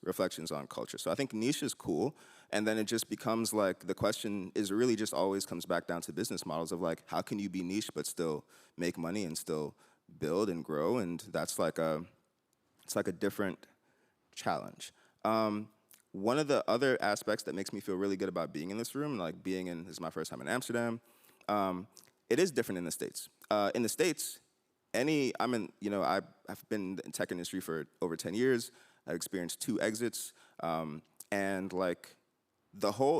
reflections on culture. So I think niche is cool, and then it just becomes like the question is really just always comes back down to business models of like how can you be niche but still make money and still build and grow, and that's like it's like a different challenge. One of the other aspects that makes me feel really good about being in this room, like this is my first time in Amsterdam, it is different in the States. In the States, I've been in the tech industry for over 10 years. I've experienced 2 exits, and like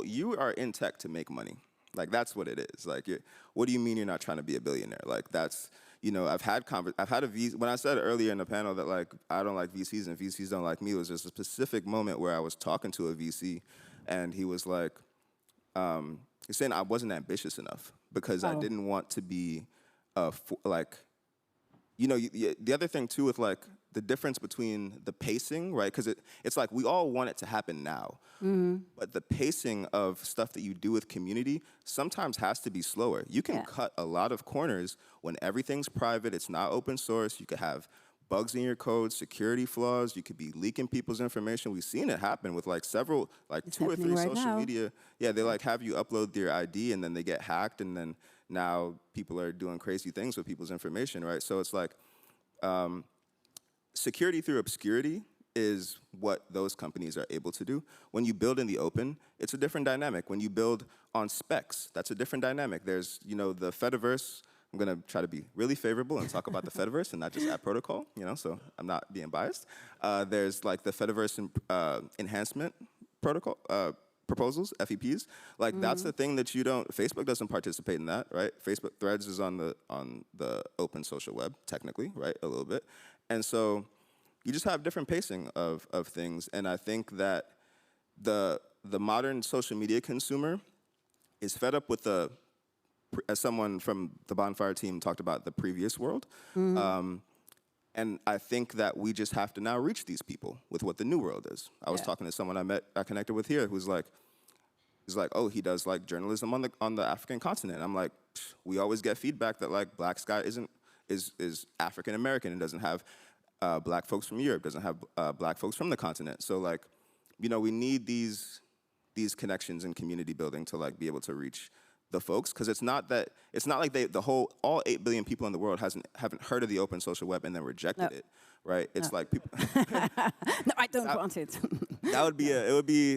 you are in tech to make money. Like that's what it is. Like, what do you mean you're not trying to be a billionaire? Like that's, I've had a VC, when I said earlier in the panel that like I don't like VCs and VCs don't like me, it was just a specific moment where I was talking to a VC, and he was like, he's saying I wasn't ambitious enough because I didn't want to be the other thing too with like the difference between the pacing, right? Because it's like we all want it to happen now, but the pacing of stuff that you do with community sometimes has to be slower. You can cut a lot of corners when everything's private, it's not open source, you could have bugs in your code, security flaws, you could be leaking people's information. We've seen it happen with like several, like it's 2 or 3 social media. Yeah, they like have you upload their ID and then they get hacked, and then now people are doing crazy things with people's information, right? So it's like, security through obscurity is what those companies are able to do. When you build in the open, it's a different dynamic. When you build on specs, that's a different dynamic. There's, the Fediverse. I'm going to try to be really favorable and talk about the Fediverse and not just app protocol, so I'm not being biased. There's like the Fediverse enhancement protocol proposals, FEPs. Like that's the thing that Facebook doesn't participate in that, right? Facebook Threads is on the open social web, technically, right? A little bit. And so you just have different pacing of things. And I think that the modern social media consumer is fed up with as someone from the Bonfire team talked about, the previous world. And I think that we just have to now reach these people with what the new world is. I was talking to someone I connected with here who's like, oh, he does like journalism on the African continent. I'm like, we always get feedback that like Black Sky is African American and doesn't have Black folks from Europe, doesn't have Black folks from the continent. So like, we need these connections and community building to like be able to reach the folks, because it's not like all 8 billion people in the world haven't heard of the open social web and then rejected it, right? It's like people. No, I don't want it. That would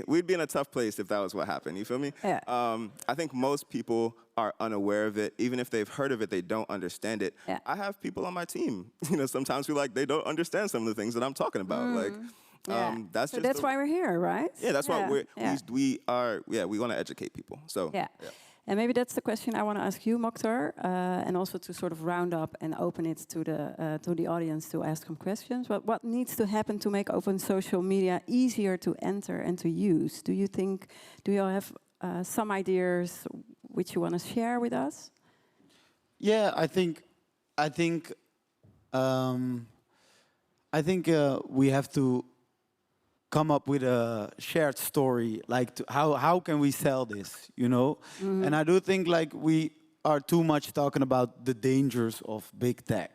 we'd be in a tough place if that was what happened. You feel me? Yeah. I think most people are unaware of it. Even if they've heard of it, they don't understand it. Yeah. I have people on my team, sometimes who like they don't understand some of the things that I'm talking about. Like, that's why we're here, right? Yeah, that's why we want to educate people. So yeah. And maybe that's the question I want to ask you, Mokhtar, and also to sort of round up and open it to the audience to ask some questions. But what needs to happen to make open social media easier to enter and to use? Do you all have some ideas which you want to share with us? Yeah, I think we have to come up with a shared story, like how can we sell this, And I do think like we are too much talking about the dangers of big tech.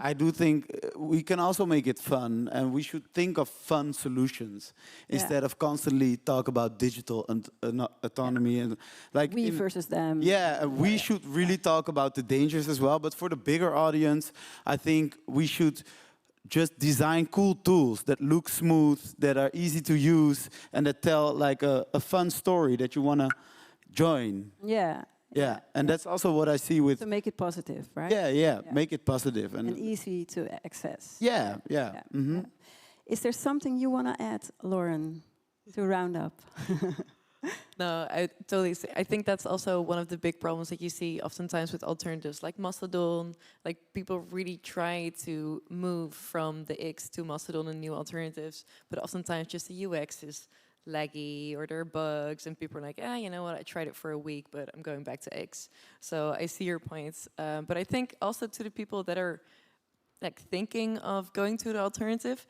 I do think we can also make it fun, and we should think of fun solutions instead of constantly talk about digital and autonomy and like we versus them. Yeah, we should really talk about the dangers as well. But for the bigger audience, I think we should just design cool tools that look smooth, that are easy to use, and that tell like a fun story that you want to join. Yeah, and that's also what I see with... To make it positive, right? Yeah, make it positive. And easy to access. Yeah. Is there something you want to add, Lauren, to round up? No, I totally see. I think that's also one of the big problems that you see oftentimes with alternatives like Mastodon. Like people really try to move from the X to Mastodon and new alternatives, but oftentimes just the UX is laggy or there are bugs and people are like, you know what, I tried it for a week, but I'm going back to X. So I see your points. But I think also to the people that are like thinking of going to the alternative,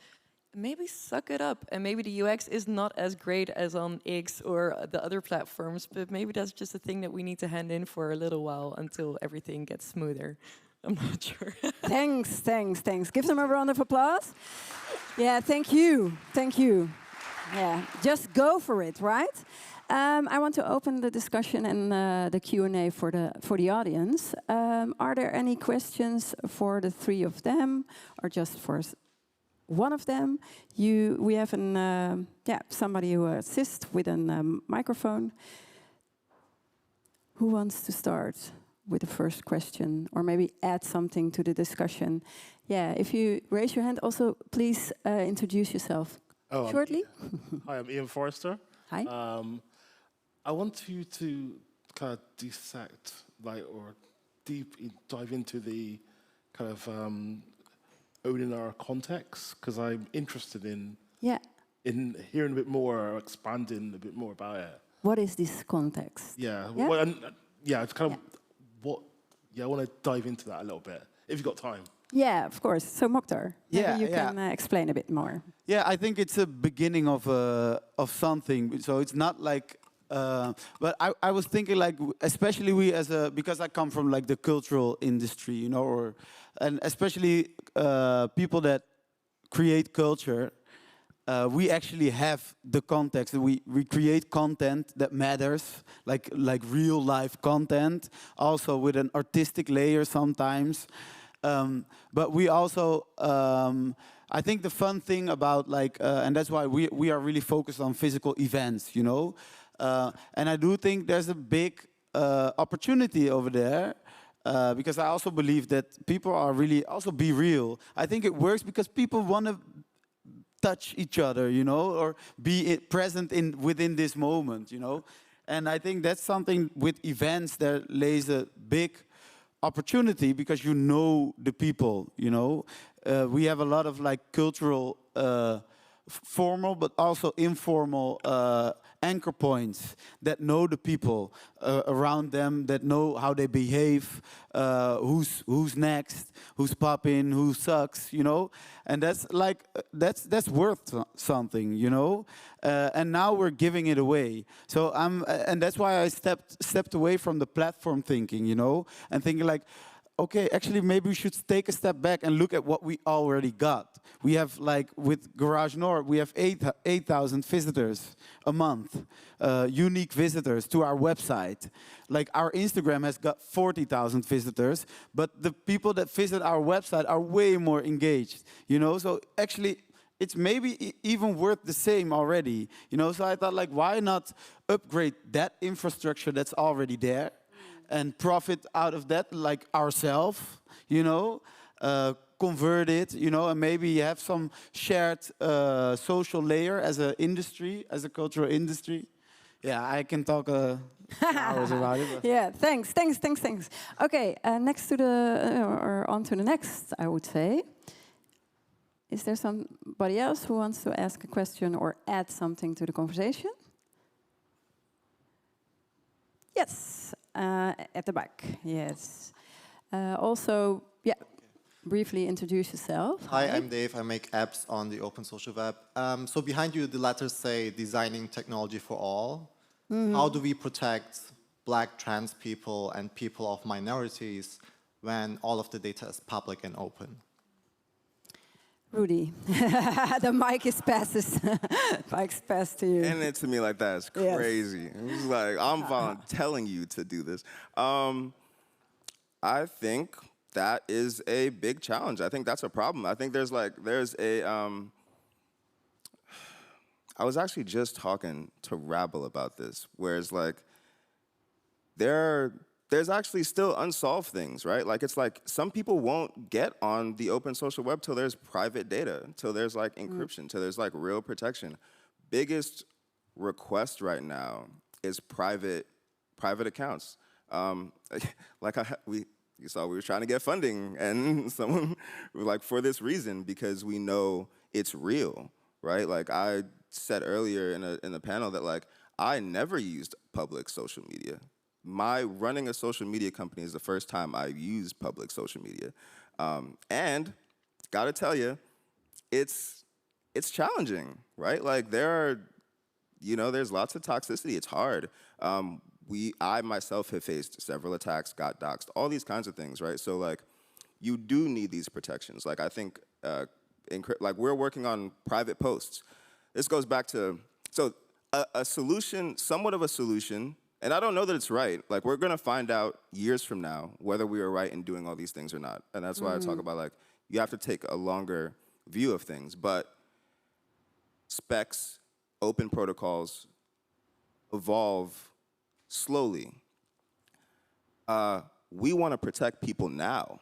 maybe suck it up, and maybe the UX is not as great as on X or the other platforms, but maybe that's just a thing that we need to hand in for a little while until everything gets smoother. I'm not sure. Thanks. Give them a round of applause. Yeah, thank you. Yeah, just go for it, right? I want to open the discussion and the Q&A for the audience. Are there any questions for the three of them, or just for one of them? We have somebody who assists with a microphone. Who wants to start with the first question, or maybe add something to the discussion? Yeah, if you raise your hand, also please introduce yourself shortly. Hi, I'm Ian Forrester. Hi. I want you to kind of dissect, or dive into the kind of owning our context, because I'm interested in hearing a bit more, or expanding a bit more about it. What is this context? Yeah. Yeah? Well, it's kind of what. Yeah, I want to dive into that a little bit, if you've got time. Yeah, of course. So Mokhtar, maybe you can explain a bit more. Yeah, I think it's a beginning of something. So it's not like, but I was thinking like, especially we because I come from like the cultural industry, you know, and especially people that create culture, we actually have the context. We create content that matters, like real life content, also with an artistic layer sometimes. But we also, I think the fun thing about and that's why we are really focused on physical events, you know. And I do think there's a big opportunity over there, because I also believe that people are really also be real. I think it works because people want to touch each other, you know, or be present within this moment, you know. And I think that's something with events that lays a big opportunity, because you know the people, you know. We have a lot of like cultural, formal but also informal anchor points that know the people around them, that know how they behave, who's next, who's popping, who sucks, you know. And that's like that's worth something, you know. And now we're giving it away. So and that's why I stepped away from the platform thinking, you know, and thinking like, okay, actually maybe we should take a step back and look at what we already got. We have like with Garage Nord, we have 8,000 visitors a month, unique visitors to our website. Like our Instagram has got 40,000 visitors, but the people that visit our website are way more engaged, you know. So actually it's maybe even worth the same already, you know. So I thought like, why not upgrade that infrastructure that's already there and profit out of that, like ourselves, you know, convert it, you know, and maybe have some shared social layer as an industry, as a cultural industry. Yeah, I can talk hours about it. But. Yeah, thanks. Okay, next to or on to the next, I would say. Is there somebody else who wants to ask a question or add something to the conversation? Yes, at the back, yes. Also, briefly introduce yourself. Hi, I'm Dave. I make apps on the open social web. So behind you, the letters say designing technology for all. Mm-hmm. How do we protect Black, trans people and people of minorities when all of the data is public and open? Rudy, the mic is passed to you. And it to me like that is crazy. Yes. It's like, I'm telling you to do this. I think that is a big challenge. I think that's a problem. I think there's a, I was actually just talking to Rabble about this, where it's like, there's actually still unsolved things, right? Like, it's like some people won't get on the open social web till there's private data, till there's like encryption, till there's like real protection. Biggest request right now is private accounts. You saw we were trying to get funding, and someone like for this reason, because we know it's real, right? Like I said earlier in the panel that like I never used public social media. My running a social media company is the first time I used public social media, and gotta tell you, it's challenging, right? Like there's lots of toxicity. It's hard. I myself have faced several attacks, got doxxed, all these kinds of things, right? So like, you do need these protections. Like I think, like we're working on private posts. This goes back to, so a solution, somewhat of a solution, and I don't know that it's right. Like we're gonna find out years from now whether we were right in doing all these things or not. And that's why I talk about like, you have to take a longer view of things. But specs, open protocols evolve slowly. We want to protect people now.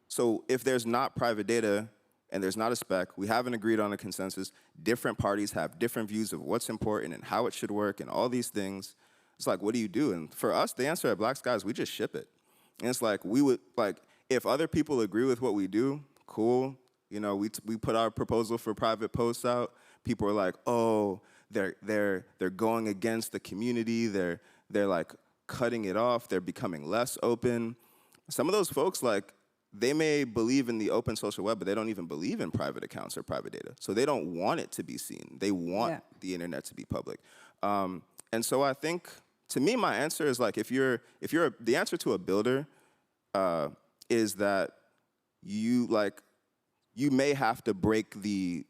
So if there's not private data and there's not a spec, we haven't agreed on a consensus, different parties have different views of what's important and how it should work and all these things. It's like, what do you do? And for us, the answer at Black Sky is we just ship it. And it's like, we would, like, if other people agree with what we do, cool. You know, we put our proposal for private posts out. People are like, oh, they're going against the community. They're like cutting it off. They're becoming less open. Some of those folks, like, they may believe in the open social web, but they don't even believe in private accounts or private data. So they don't want it to be seen. They want the internet to be public. And so I think, to me, my answer is like, the answer to a builder is that you may have to break the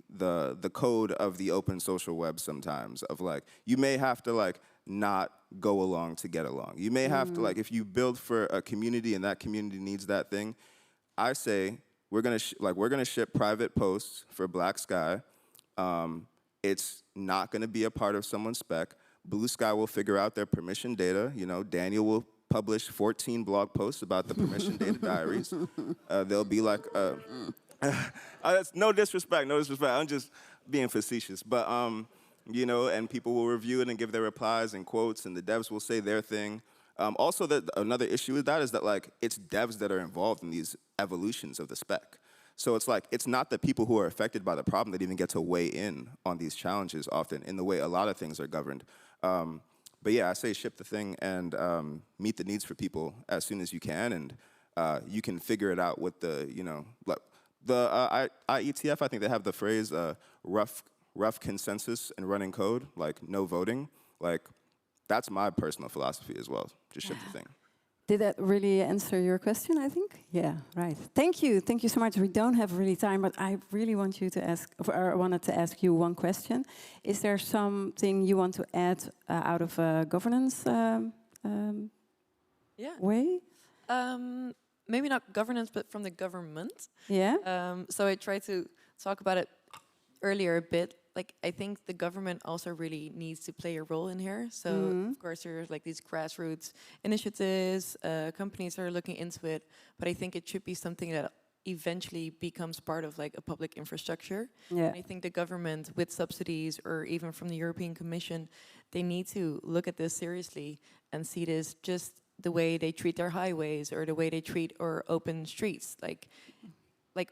code of the open social web sometimes, of like, you may have to like not go along to get along. You may have to, like, if you build for a community and that community needs that thing, I say we're gonna ship private posts for Black Sky. It's not gonna be a part of someone's spec. Blue Sky will figure out their permission data. You know, Daniel will publish 14 blog posts about the permission data diaries. They'll be like, no disrespect. I'm just being facetious. But, you know, and people will review it and give their replies and quotes, and the devs will say their thing. Also, another issue with that is that, like, it's devs that are involved in these evolutions of the spec. So it's like, it's not the people who are affected by the problem that even get to weigh in on these challenges often in the way a lot of things are governed. But yeah, I say ship the thing and meet the needs for people as soon as you can, and you can figure it out with the, you know, like, the IETF, I think they have the phrase rough consensus and running code, like no voting. Like, that's my personal philosophy as well. Just ship the thing. Did that really answer your question, I think? Yeah, right. Thank you so much. We don't have really time, but I really want you to ask, or wanted to ask you one question. Is there something you want to add out of a governance way? Maybe not governance, but from the government. Yeah. So I tried to talk about it earlier a bit. Like, I think the government also really needs to play a role in here. So, of course, there's like these grassroots initiatives, companies are looking into it, but I think it should be something that eventually becomes part of like a public infrastructure. Yeah. And I think the government, with subsidies or even from the European Commission, they need to look at this seriously and see this just the way they treat their highways or the way they treat our open streets. Like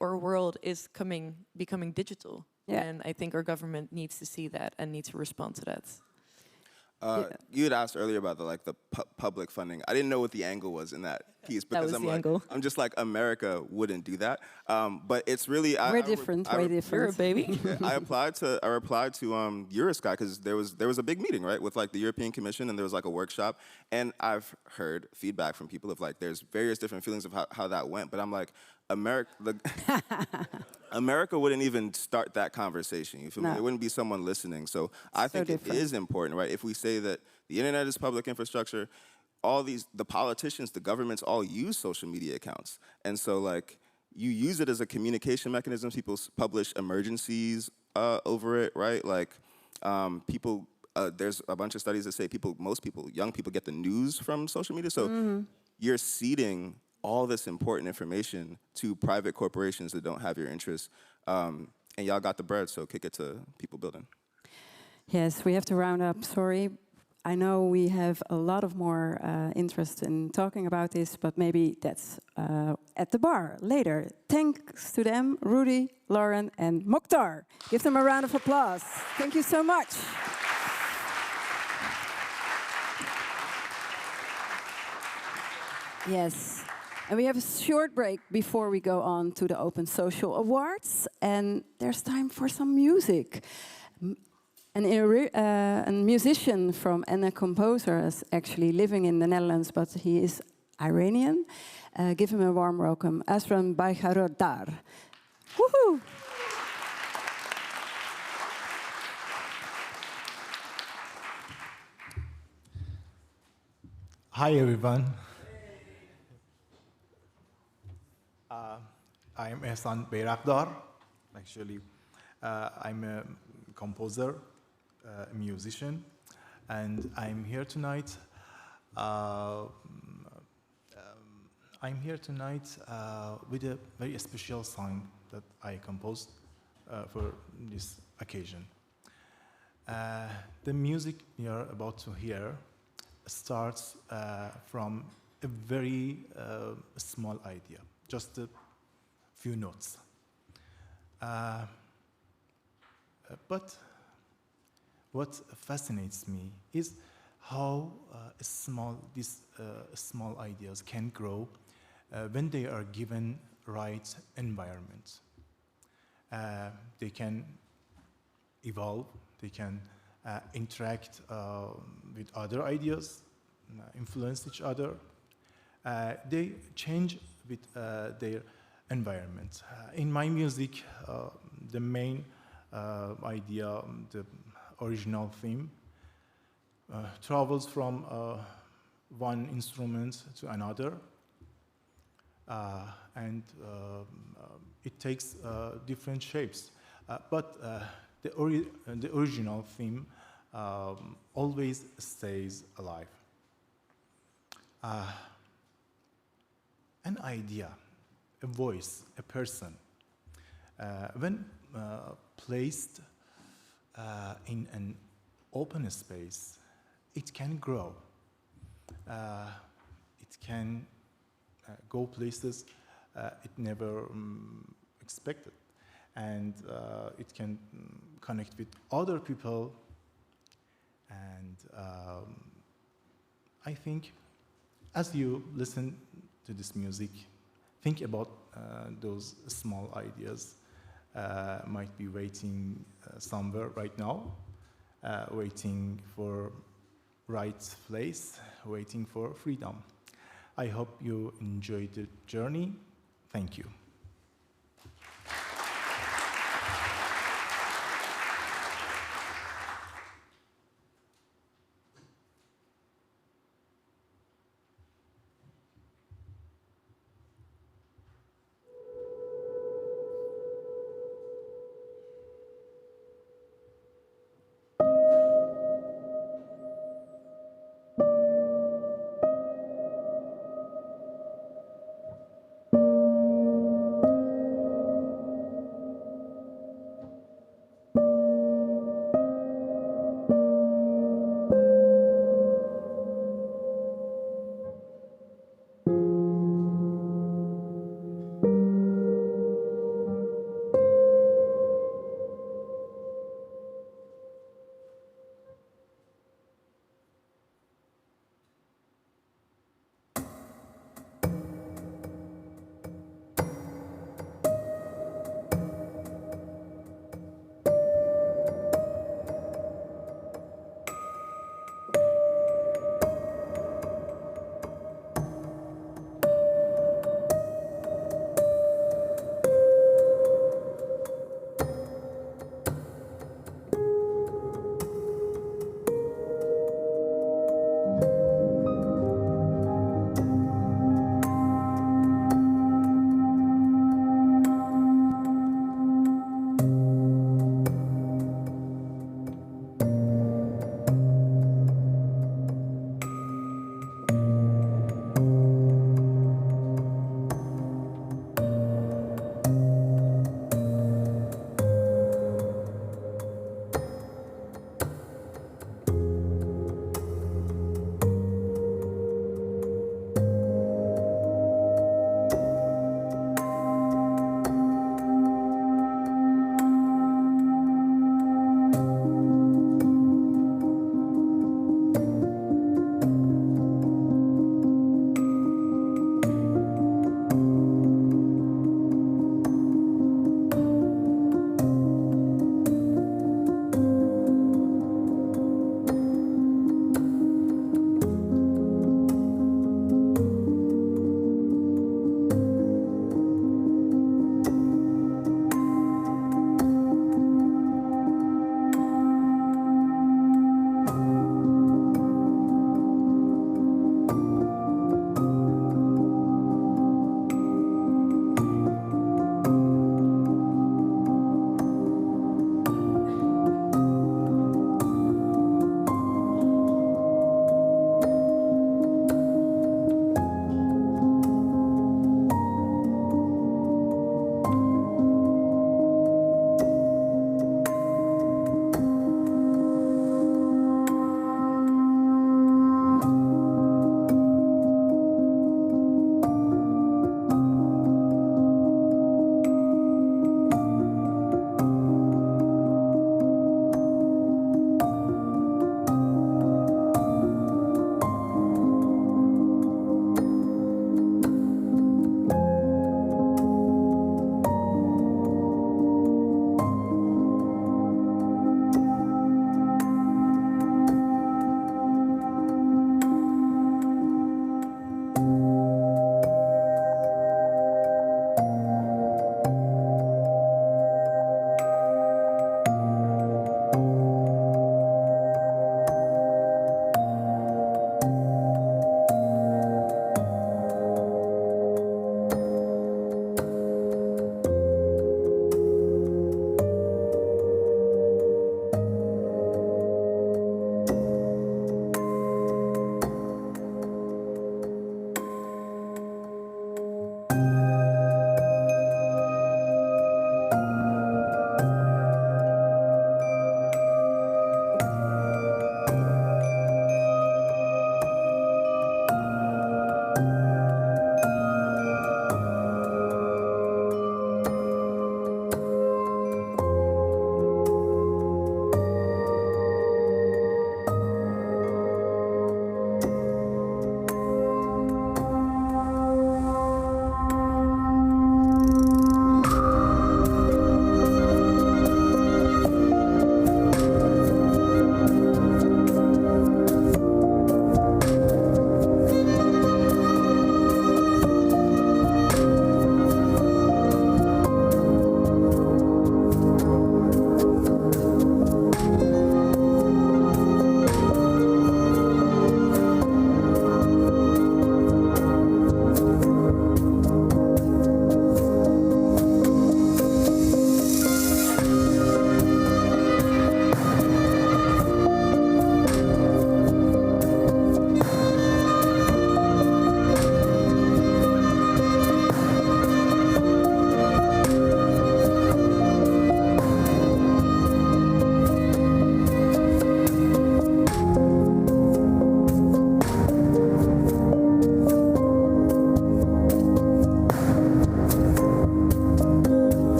our world is becoming digital. Yeah. And I think our government needs to see that and needs to respond to that. You had asked earlier about the public funding. I didn't know what the angle was in that piece, because I'm just like, America wouldn't do that. But it's really we're different. You're a baby. I replied to Eurosky because there was a big meeting, right, with like the European Commission, and there was like a workshop, and I've heard feedback from people of like there's various different feelings of how that went, but I'm like, America wouldn't even start that conversation. You feel me? There wouldn't be someone listening. So I think it is important, right? If we say that the internet is public infrastructure, the politicians, the governments all use social media accounts. And so like, you use it as a communication mechanism. People publish emergencies over it, right? Like people, there's a bunch of studies that say most people, young people get the news from social media. So you're seeding all this important information to private corporations that don't have your interests. And y'all got the bread, so kick it to people building. Yes, we have to round up, sorry. I know we have a lot of more interest in talking about this, but maybe that's at the bar later. Thanks to them, Rudy, Lauren, and Mokhtar. Give them a round of applause. Thank you so much. Yes. And we have a short break before we go on to the Open Social Awards. And there's time for some music. A musician and a composer is actually living in the Netherlands, but he is Iranian. Give him a warm welcome. Asran Bayharodar. Woohoo! Hi, everyone. I'm Ehsan Bayrakdar. Actually, I'm a composer, a musician, and I'm here tonight. With a very special song that I composed for this occasion. The music you're about to hear starts from a very small idea, just a few notes. But what fascinates me is how these small ideas can grow when they are given right environment. They can evolve, they can interact with other ideas, influence each other. They change with their environment. In my music, the main idea, the original theme, travels from one instrument to another, and it takes different shapes. But the original theme always stays alive. An idea, a voice, a person, when placed in an open space, it can grow. It can go places it never expected. And it can connect with other people. And I think as you listen to this music, think about those small ideas might be waiting somewhere right now, waiting for right place, waiting for freedom. I hope you enjoyed the journey. Thank you.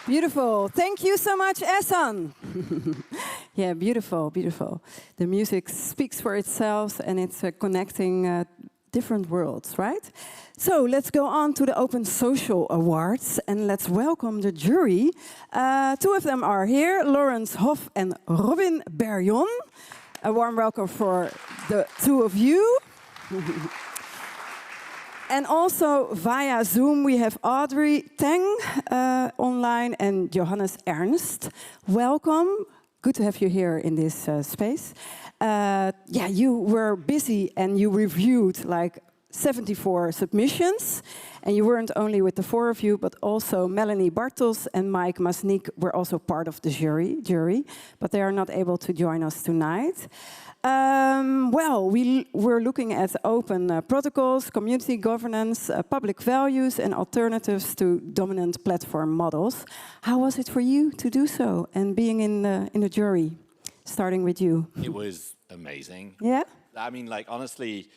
Beautiful. Thank you so much, Ehsan. Yeah, beautiful, beautiful. The music speaks for itself and it's connecting different worlds, right? So let's go on to the Open Social Awards and let's welcome the jury. Two of them are here, Lawrence Hoff and Robin Berjon. A warm welcome for the two of you. And also via Zoom we have Audrey Teng online and Johannes Ernst. Welcome. Good to have you here in this space. Yeah, you were busy and you reviewed like 74 submissions. And you weren't only with the four of you, but also Melanie Bartels and Mike Masnik were also part of the jury, but they are not able to join us tonight. Well, we're looking at open protocols, community governance, public values, and alternatives to dominant platform models. How was it for you to do so and being in the jury? Starting with you. It was amazing. Yeah? I mean, like, honestly,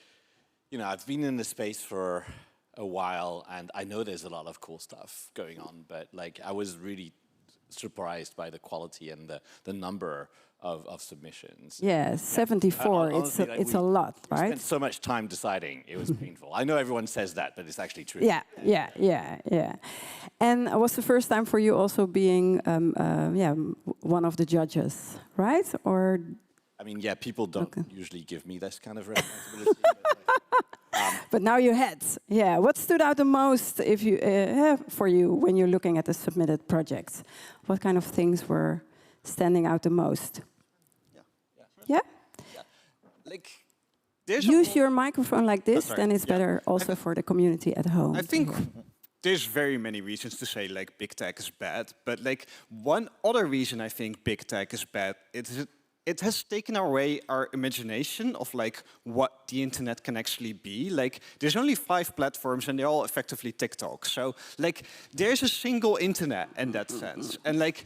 you know, I've been in this space for a while, and I know there's a lot of cool stuff going on, but, like, I was really surprised by the quality and the number of submissions. Yeah, 74. Honestly, it's a lot, we right? spent so much time deciding. It was painful. I know everyone says that, but it's actually true. Yeah. And it was the first time for you also being one of the judges, right? Or I mean, yeah, people don't usually give me this kind of responsibility. but now you had. Yeah. What stood out the most if you for you when you're looking at the submitted projects? What kind of things were standing out the most? Yeah? Like, use your microphone like this, sorry. then it's better also for the community at home. I think there's very many reasons to say like big tech is bad, but like one other reason I think big tech is bad, it has taken away our imagination of like what the internet can actually be. Like there's only 5 platforms and they're all effectively TikTok. So like there's a single internet in that sense. And like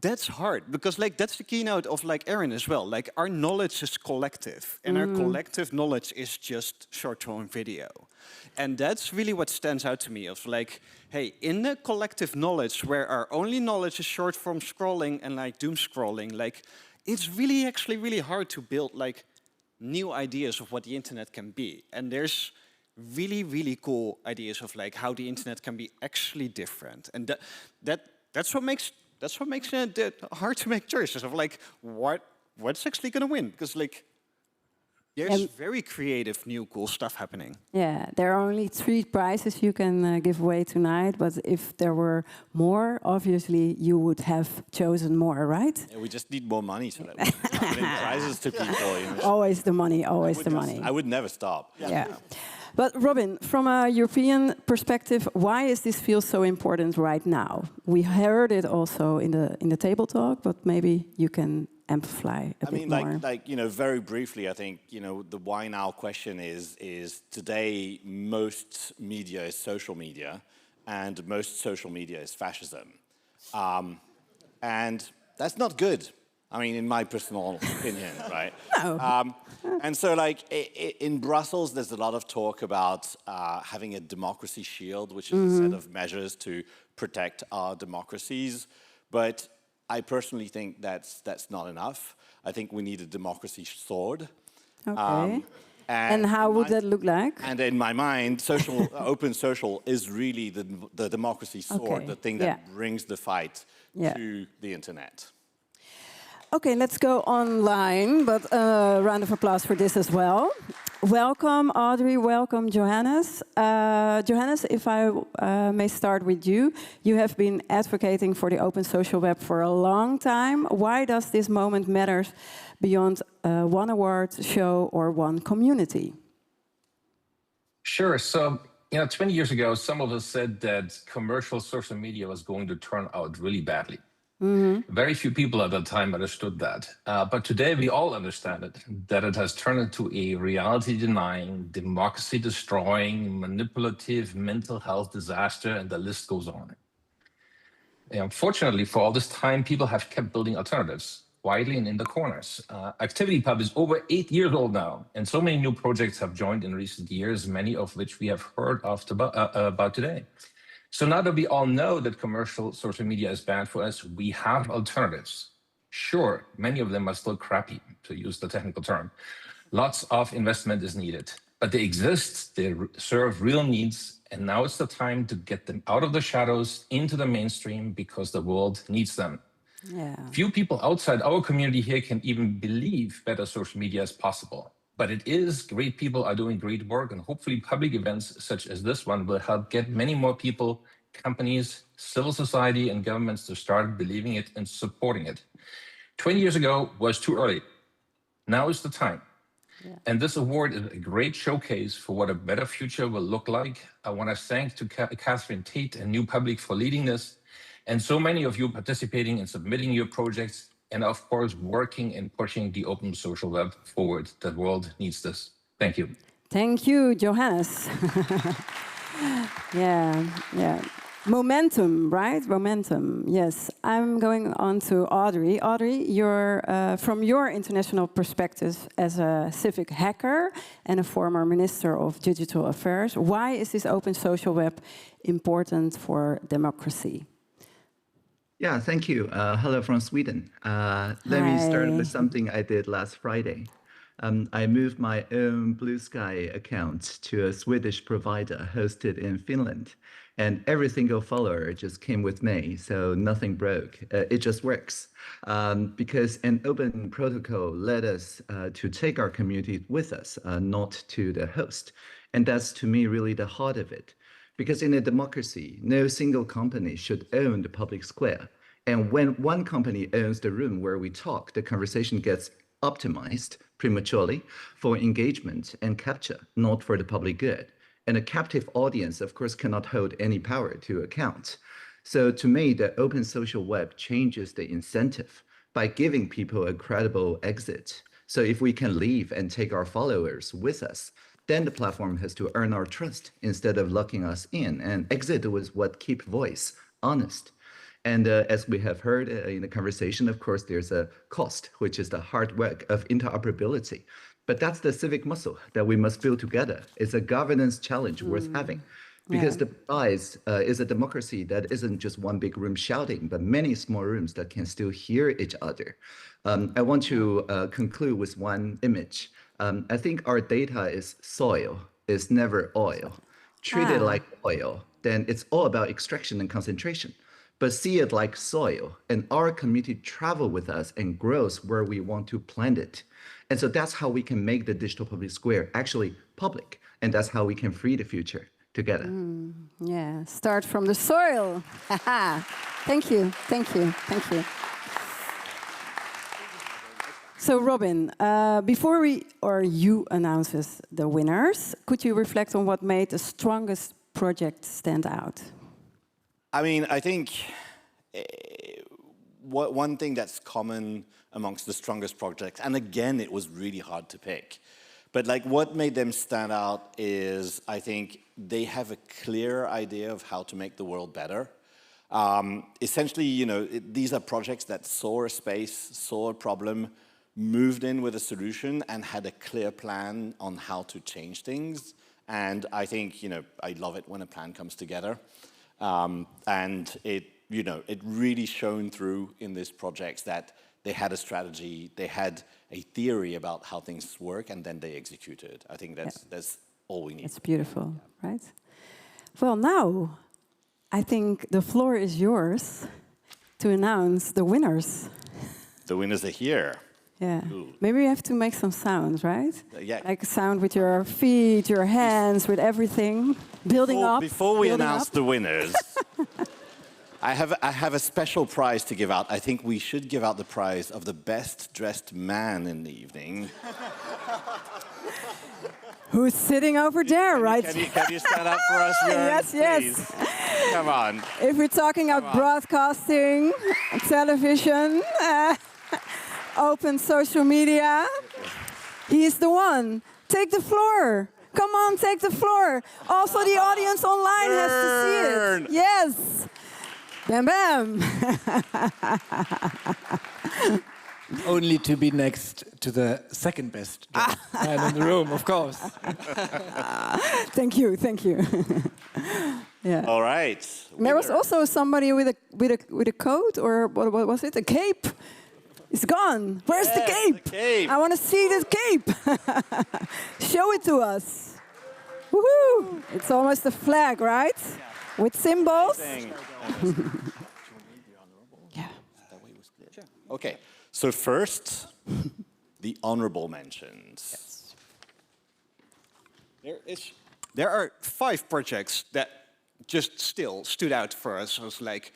that's hard because like that's the keynote of like Erin as well. Like our knowledge is collective and our collective knowledge is just short-form video. And that's really what stands out to me of like, hey, in the collective knowledge where our only knowledge is short-form scrolling and like doom scrolling, like it's really actually really hard to build like new ideas of what the internet can be. And there's really, really cool ideas of like how the internet can be actually different. And that's what makes it hard to make choices of like what's actually going to win, because like there's very creative new cool stuff happening. Yeah, there are only 3 prizes you can give away tonight, but if there were more, obviously you would have chosen more, right? Yeah, we just need more money so that we can give prizes to people. You know? Always the money, always the money. I would never stop. Yeah. But Robin, from a European perspective, why is this field so important right now? We heard it also in the table talk, but maybe you can amplify a bit more. Like you know, very briefly, I think you know the why now question is today most media is social media, and most social media is fascism, and that's not good. I mean, in my personal opinion, right? No. And so, like, in Brussels, there's a lot of talk about having a democracy shield, which is a set of measures to protect our democracies. But I personally think that's not enough. I think we need a democracy sword. Okay. And how would that look like? And in my mind, open social is really the democracy sword, the thing that brings the fight to the internet. Okay, let's go online, but a round of applause for this as well. Welcome, Audrey. Welcome, Johannes. Johannes, if I may start with you. You have been advocating for the open social web for a long time. Why does this moment matter beyond one award show or one community? Sure. So, 20 years ago, some of us said that commercial social media was going to turn out really badly. Very few people at that time understood that. But today we all understand it, that it has turned into a reality-denying, democracy-destroying, manipulative mental health disaster, and the list goes on. Unfortunately, for all this time, people have kept building alternatives, widely and in the corners. ActivityPub is over 8 years old now, and so many new projects have joined in recent years, many of which we have heard about today. So now that we all know that commercial social media is bad for us, we have alternatives. Sure, many of them are still crappy, to use the technical term. Lots of investment is needed, but they exist, they serve real needs, and now it's the time to get them out of the shadows into the mainstream because the world needs them. Yeah. Few people outside our community here can even believe better social media is possible. But it is, great people are doing great work, and hopefully public events such as this one will help get many more people, companies, civil society, and governments to start believing it and supporting it. 20 years ago was too early. Now is the time. Yeah. And this award is a great showcase for what a better future will look like. I want to thank to Catherine Tate and New Public for leading this, and so many of you participating and submitting your projects, and of course, working and pushing the open social web forward. The world needs this. Thank you. Thank you, Johannes. Yeah. Momentum, right? Momentum, yes. I'm going on to Audrey. Audrey, you're from your international perspective as a civic hacker and a former Minister of Digital Affairs, why is this open social web important for democracy? Yeah, thank you. Hello from Sweden. Let me start with something I did last Friday. I moved my own Blue Sky account to a Swedish provider hosted in Finland. And every single follower just came with me, so nothing broke. It just works. Because an open protocol led us to take our community with us, not to the host. And that's, to me, really the heart of it. Because in a democracy, no single company should own the public square. And when one company owns the room where we talk, the conversation gets optimized prematurely for engagement and capture, not for the public good. And a captive audience, of course, cannot hold any power to account. So to me, the open social web changes the incentive by giving people a credible exit. So if we can leave and take our followers with us, then the platform has to earn our trust instead of locking us in. And exit was what keep voice honest. And as we have heard in the conversation, of course, there's a cost, which is the hard work of interoperability. But that's the civic muscle that we must build together. It's a governance challenge worth having. Because the prize is a democracy that isn't just one big room shouting, but many small rooms that can still hear each other. I want to conclude with one image. I think our data is soil, it's never oil. Treat it like oil, then it's all about extraction and concentration. But see it like soil, and our community travel with us and grows where we want to plant it. And so that's how we can make the digital public square actually public, and that's how we can free the future together. Yeah, start from the soil. Thank you. So Robin, before you announce the winners, could you reflect on what made the strongest project stand out? I mean, I think one thing that's common amongst the strongest projects, and again, it was really hard to pick, but like what made them stand out is I think they have a clear idea of how to make the world better. Essentially, you know, these are projects that saw a space, saw a problem, moved in with a solution, and had a clear plan on how to change things. And I think, you know, I love it when a plan comes together. And it really shone through in these projects that they had a strategy, they had a theory about how things work, and then they executed. I think that's all we need. It's beautiful, right? Well, now I think the floor is yours to announce the winners. The winners are here. Yeah. Ooh. Maybe you have to make some sounds, right? Yeah. Like a sound with your feet, your hands, with everything. Building up. Before we announce the winners, I have a special prize to give out. I think we should give out the prize of the best dressed man in the evening. Who's sitting over there, right? Can you stand up for us, Björn? Yes. Come on. If we're talking about broadcasting, television, open social media, he's the one. Take the floor. Come on, take the floor. Also, the audience online has to see it. Yes. Bam, bam. Only to be next to the second best man in the room, of course. Thank you. Yeah. All right. There was also somebody with a coat, or what was it? A cape. It's gone. Where's the cape? The cape. I want to see the cape. Show it to us. Woohoo! It's almost a flag, right? Yeah. With symbols. Yeah. Okay. So first, the honorable mentions. Yes. There are 5 projects that just still stood out for us. I was like,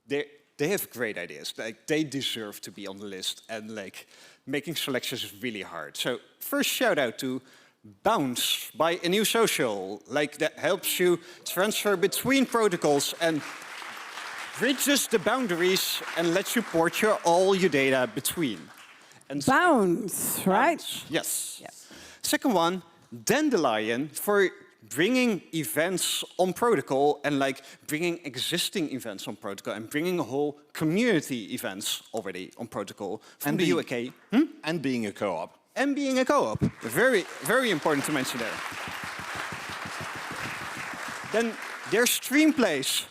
they have great ideas. Like, they deserve to be on the list, and like making selections is really hard. So first, shout out to Bounce by A New Social, like that helps you transfer between protocols and bridges the boundaries and lets you port all your data between. And Bounce, right? Yes. Second one, Dandelion, for bringing events on protocol and like bringing existing events on protocol and bringing a whole community events already on protocol from the UK. And being a co-op. And being a co-op. Very, very important to mention there. Then there's Streamplace.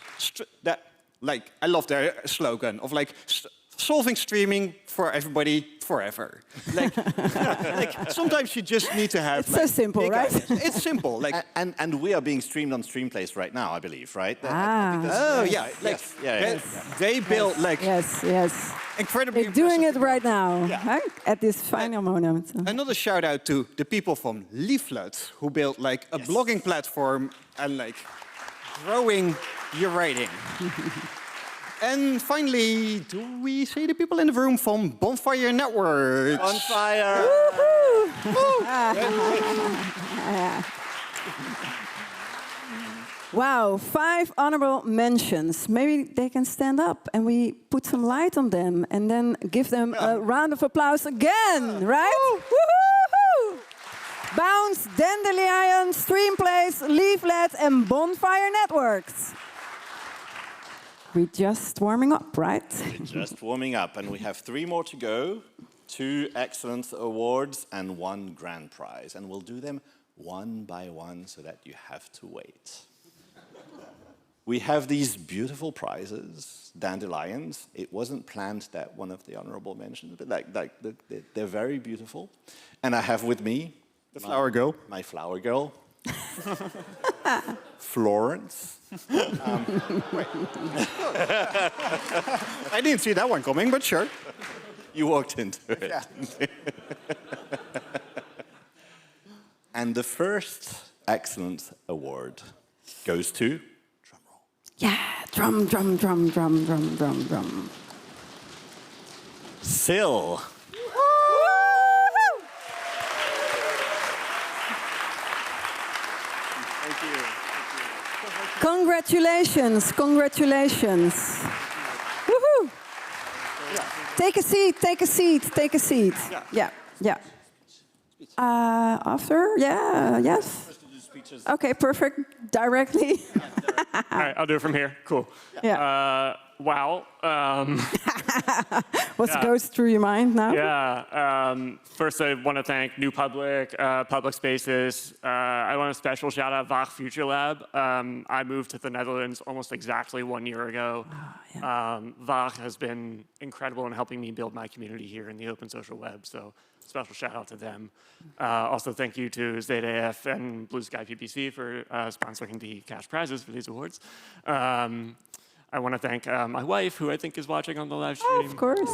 Like, I love their slogan of like solving streaming for everybody forever. Like, like sometimes you just need to have. It's so simple, right? It's simple. Like, and we are being streamed on Streamplace right now, I believe, right? Yeah. Like, they built like incredibly. They're doing it right now, Yeah. huh? At this final moment. Another shout out to the people from Leaflet who built like a blogging platform and like growing your writing. And finally, do we say the people in the room from Bonfire Network? Bonfire! Wow, 5 honorable mentions. Maybe they can stand up and we put some light on them and then give them a round of applause again, right? Woohoo! Bounce, Dandelion, Streamplace, Leaflet, and Bonfire Networks. We're just warming up, right? Just warming up, and we have 3 more to go. 2 excellence awards and 1 grand prize. And we'll do them one by one so that you have to wait. We have these beautiful prizes, dandelions. It wasn't planned that one of the honorable mentions, but they're very beautiful. And I have with me the flower girl. My flower girl. Florence. Wait. I didn't see that one coming, but sure. You walked into it. Yeah. And the first excellence award goes to, drum roll. Yeah, drum, drum, drum, drum, drum, drum, drum. Sil. Congratulations, congratulations. Woohoo! Take a seat, take a seat, take a seat. Yeah. After? Yeah, yes. Okay, perfect. Directly. All right, I'll do it from here. Cool. Yeah. Wow. What goes through your mind now? Yeah. First, I want to thank New Public, PublicSpaces. I want a special shout out Waar Future Lab. I moved to the Netherlands almost exactly 1 year ago. Waar has been incredible in helping me build my community here in the open social web. So special shout out to them. Also, thank you to ZDF and Blue Sky PPC for sponsoring the cash prizes for these awards. I want to thank my wife, who I think is watching on the live stream. Oh, of course.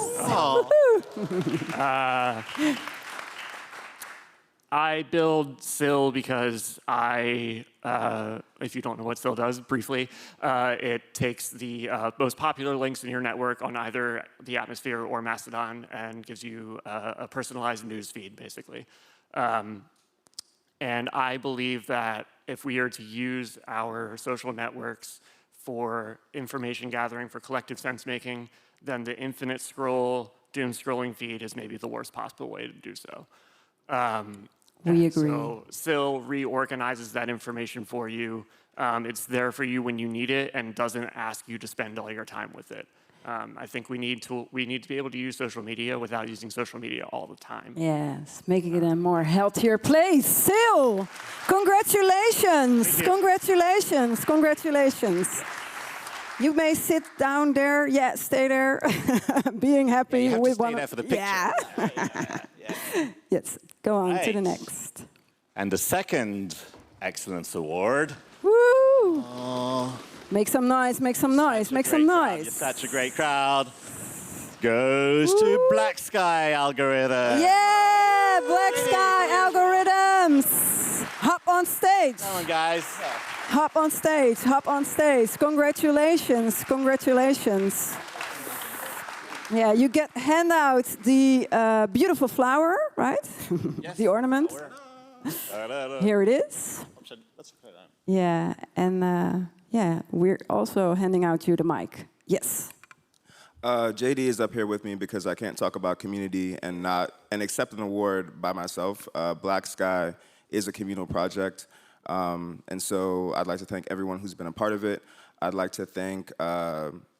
I build Sil because if you don't know what Sil does, briefly, it takes the most popular links in your network on either the Atmosphere or Mastodon and gives you a personalized news feed, basically. And I believe that if we are to use our social networks for information gathering, for collective sense making, then the infinite scroll, doom scrolling feed is maybe the worst possible way to do so. We agree. So Sil reorganizes that information for you. It's there for you when you need it and doesn't ask you to spend all your time with it. I think we need to be able to use social media without using social media all the time. Yes, making it a more healthier place. Sil, Congratulations, congratulations, congratulations. You may sit down there. Yeah, stay there. Being happy you have with to stay one. there for the picture. Yeah. Yes, go on to the next. And the second excellence award. Woo! Make some noise, make some noise, make some noise. You're such a great crowd. Goes to Black Sky Algorithm. Yeah, Black Sky Algorithms. Hop on stage. Come on, guys. Hop on stage, hop on stage. Congratulations, congratulations. Yeah, you get hand out the beautiful flower, right? Yes, the ornament. Here it is. Yeah, and yeah, we're also handing out you the mic. Yes. JD is up here with me because I can't talk about community and accept an award by myself. Black Sky is a communal project, and so I'd like to thank everyone who's been a part of it. I'd like to thank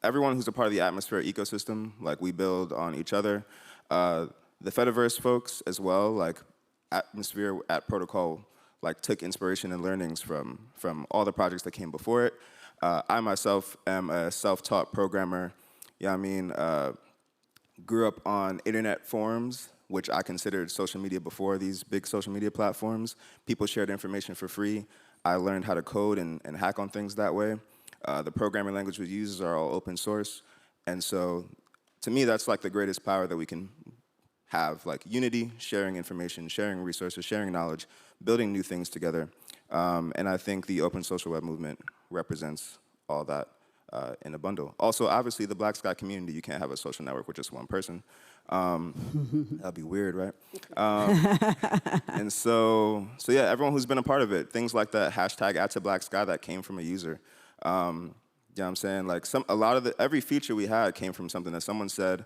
everyone who's a part of the Atmosphere ecosystem. Like, we build on each other. The Fediverse folks as well, like Atmosphere at Protocol, like took inspiration and learnings from all the projects that came before it. I myself am a self-taught programmer. Yeah, I mean, grew up on internet forums, which I considered social media before these big social media platforms. People shared information for free. I learned how to code and hack on things that way. The programming language we use are all open source. And so, to me, that's like the greatest power that we can have, like unity, sharing information, sharing resources, sharing knowledge, building new things together. And I think the open social web movement represents all that in a bundle. Also, obviously, the Black Sky community, you can't have a social network with just one person. That'd be weird, right? And so yeah, everyone who's been a part of it, things like that hashtag #BlackSky that came from a user. You know what I'm saying? Like every feature we had came from something that someone said.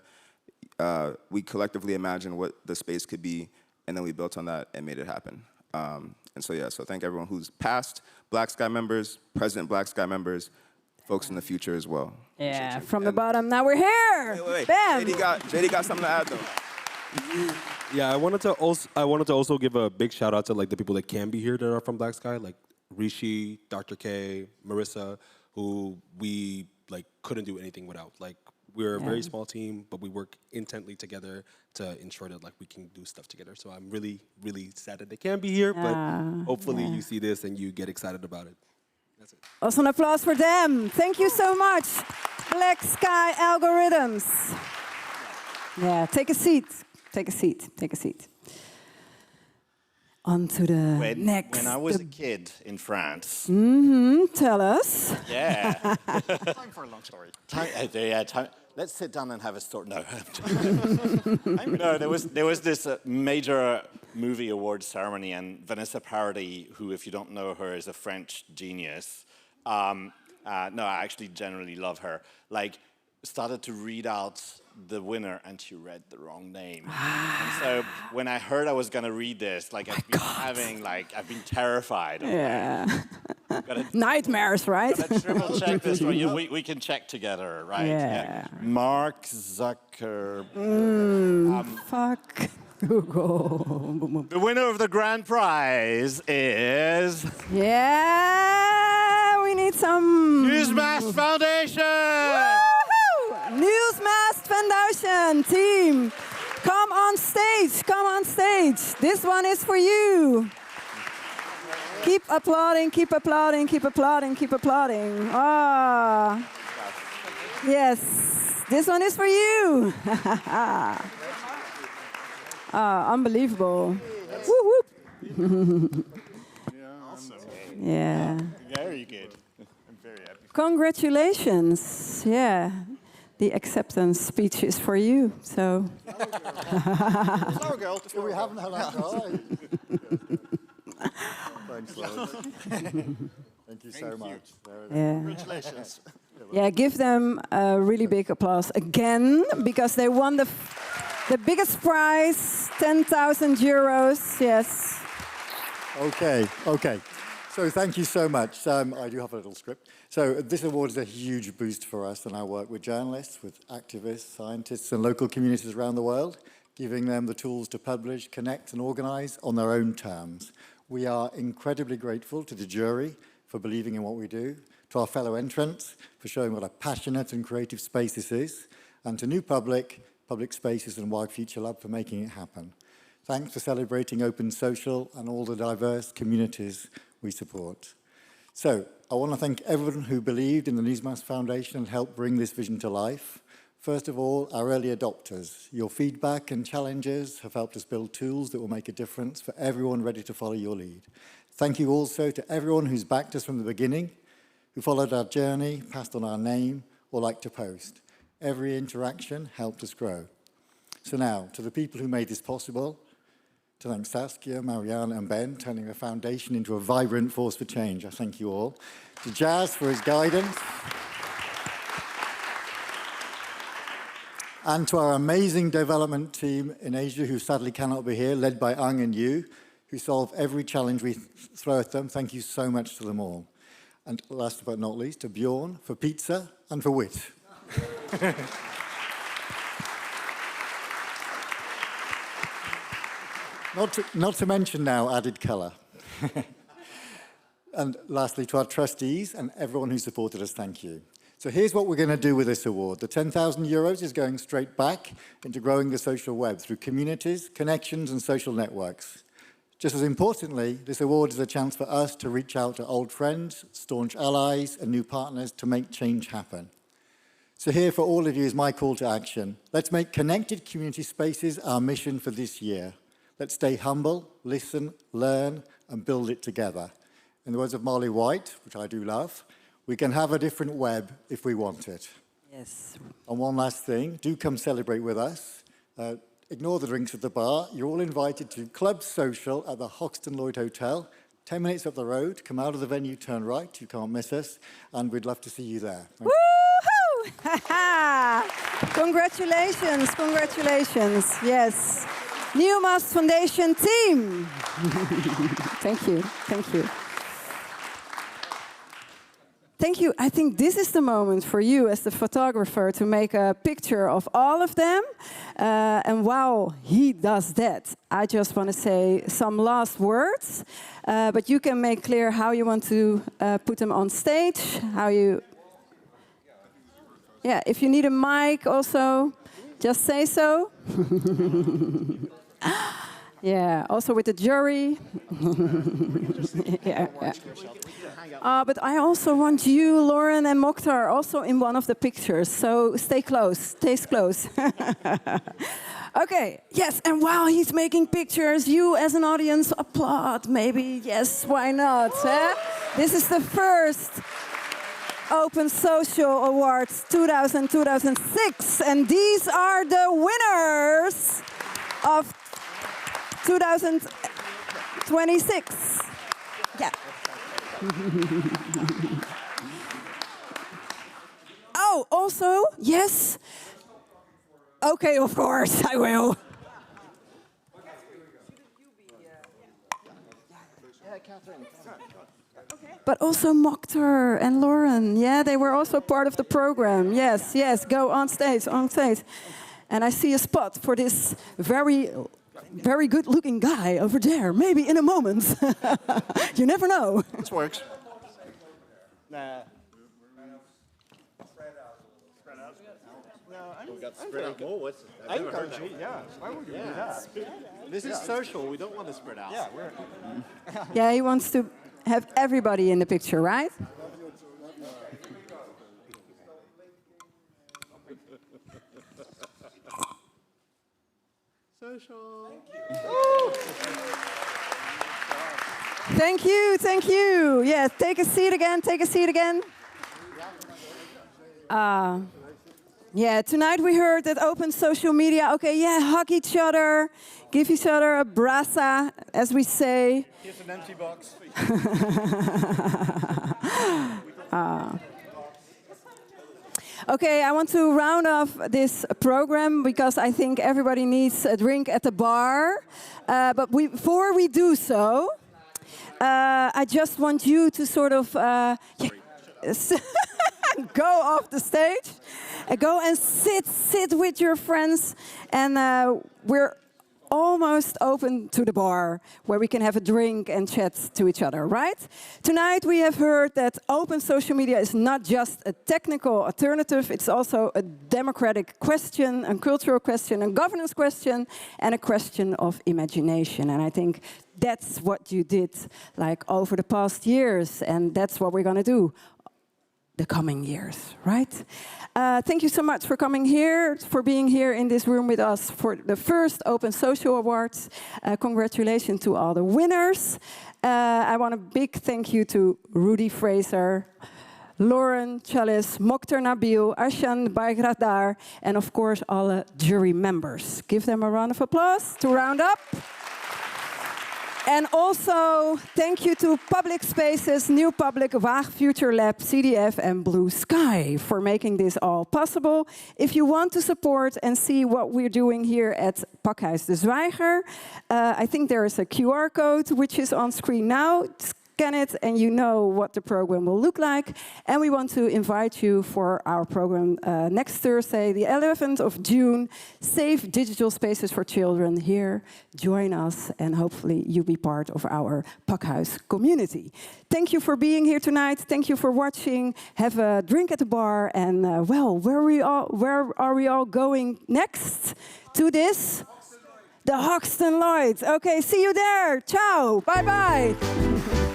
We collectively imagined what the space could be, and then we built on that and made it happen. And so yeah, so thank everyone who's past Black Sky members, present Black Sky members, folks in the future as well. Yeah, from the bottom, now we're here. Wait. Bam. JD got something to add though. Yeah, I wanted to also give a big shout out to like the people that can be here that are from Black Sky, like Rishi, Dr. K, Marissa, who we like couldn't do anything without. Like, we're a very small team, but we work intently together to ensure that like we can do stuff together. So I'm really, really sad that they can't be here, but hopefully you see this and you get excited about it. That's it. Also an applause for them. Thank you so much, Black Sky Algorithms. Yeah, take a seat. Take a seat. Take a seat. On to the next. When I was a kid in France. Tell us. Yeah. Time for a long story. Time. Let's sit down and have a story. No. No, there was this major movie award ceremony, and Vanessa Paradis, who, if you don't know her, is a French genius. No, I actually generally love her. Like, started to read out the winner, and she read the wrong name. And so when I heard I was gonna read this, like I've been terrified. Yeah. Nightmares, right? Gotta triple check this one. We can check together, right? Yeah. Mark Zuckerberg. Fuck Google. The winner of the grand prize is... Yeah, we need some... Newsmask Foundation! Woohoo! Newsmask Foundation team, come on stage, come on stage. This one is for you. Keep applauding, keep applauding, keep applauding, keep applauding. Ah, yes, this one is for you. Unbelievable. Whoop, whoop. Yeah. Very good. I'm very happy. Congratulations. Yeah. The acceptance speech is for you. So. Flower girl. We haven't had that guy. Thanks, Lois. Thank you so much. Yeah. Congratulations. Yeah, give them a really big applause again, because they won the biggest prize, 10,000 euros. Yes. Okay. So thank you so much. I do have a little script. So this award is a huge boost for us, and I work with journalists, with activists, scientists, and local communities around the world, giving them the tools to publish, connect, and organize on their own terms. We are incredibly grateful to the jury for believing in what we do, to our fellow entrants for showing what a passionate and creative space this is, and to New PublicSpaces and Waar Future Lab for making it happen. Thanks for celebrating open social and all the diverse communities we support. So, I want to thank everyone who believed in the Newsmass Foundation and helped bring this vision to life. First of all, our early adopters. Your feedback and challenges have helped us build tools that will make a difference for everyone ready to follow your lead. Thank you also to everyone who's backed us from the beginning, who followed our journey, passed on our name, or liked to post. Every interaction helped us grow. So now, to the people who made this possible, to thank Saskia, Marianne, and Ben, turning the foundation into a vibrant force for change. I thank you all. To Jazz for his guidance. And to our amazing development team in Asia, who sadly cannot be here, led by Ang and Yu, who solve every challenge we throw at them. Thank you so much to them all. And last but not least, to Bjorn for pizza and for wit. Not to mention now added colour. And lastly, to our trustees and everyone who supported us, thank you. So here's what we're going to do with this award. The 10,000 euros is going straight back into growing the social web through communities, connections, and social networks. Just as importantly, this award is a chance for us to reach out to old friends, staunch allies, and new partners to make change happen. So here for all of you is my call to action. Let's make connected community spaces our mission for this year. Let's stay humble, listen, learn, and build it together. In the words of Marley White, which I do love, we can have a different web if we want it. Yes. And one last thing, do come celebrate with us. Ignore the drinks at the bar. You're all invited to Club Social at the Hoogste Lloyd Hotel. 10 minutes up the road, come out of the venue, turn right, you can't miss us, and we'd love to see you there. Woohoo! Congratulations, congratulations, yes. Newmass Foundation team. Thank you, thank you. Thank you. I think this is the moment for you as the photographer to make a picture of all of them. And while he does that, I just want to say some last words. But you can make clear how you want to put them on stage, how you... Yeah, if you need a mic also, just say so. Yeah, also with the jury. Yeah. But I also want you, Lauren and Mokhtar, also in one of the pictures. So stay close, stay close. Okay, yes, and while he's making pictures, you as an audience applaud, maybe. Yes, why not? This is the first Open Social Awards 2000-2006, and these are the winners of 2026. Yeah. Oh, also, yes. Okay, of course, I will. But also Mokhtar and Lauren, yeah, they were also part of the program. Yes, yes, go on stage, on stage. And I see a spot for this very good-looking guy over there, maybe in a moment. You never know. This works. Nah. We got spread out more. What's it? I've never heard that. Yeah, why would you do that? This is social. We don't want to spread out. Yeah, we're... Yeah, he wants to have everybody in the picture, right? Social. Thank you, thank you. Yeah, take a seat again, take a seat again. Yeah, tonight we heard that open social media, okay, yeah, hug each other, give each other a brasa, as we say. Here's an empty box. Okay, I want to round off this program because I think everybody needs a drink at the bar. But before we do so, I just want you to sort of go off the stage, go and sit with your friends, and we're almost open to the bar where we can have a drink and chat to each other, right? Tonight we have heard that open social media is not just a technical alternative, it's also a democratic question, a cultural question, a governance question, and a question of imagination. And I think that's what you did like over the past years, and that's what we're going to do the coming years, right? Thank you so much for coming here, for being here in this room with us for the first Open Social Awards. Congratulations to all the winners. I want a big thank you to Rudy Fraser, Lauren Chalice, Mokhtar Nabil, Arshan Baigradar, and of course all jury members. Give them a round of applause to round up. And also, thank you to PublicSpaces, New Public, Waar, Future Lab, CDF, and Blue Sky for making this all possible. If you want to support and see what we're doing here at Pakhuis de Zwijger, I think there is a QR code which is on screen now. Scan it and you know what the program will look like. And we want to invite you for our program next Thursday, the 11th of June, Safe Digital Spaces for Children here. Join us and hopefully you be part of our Pakhuis community. Thank you for being here tonight. Thank you for watching. Have a drink at the bar. And well, where are we all going next? To this? The Hoogste Lloyd. Okay, see you there. Ciao. Bye-bye.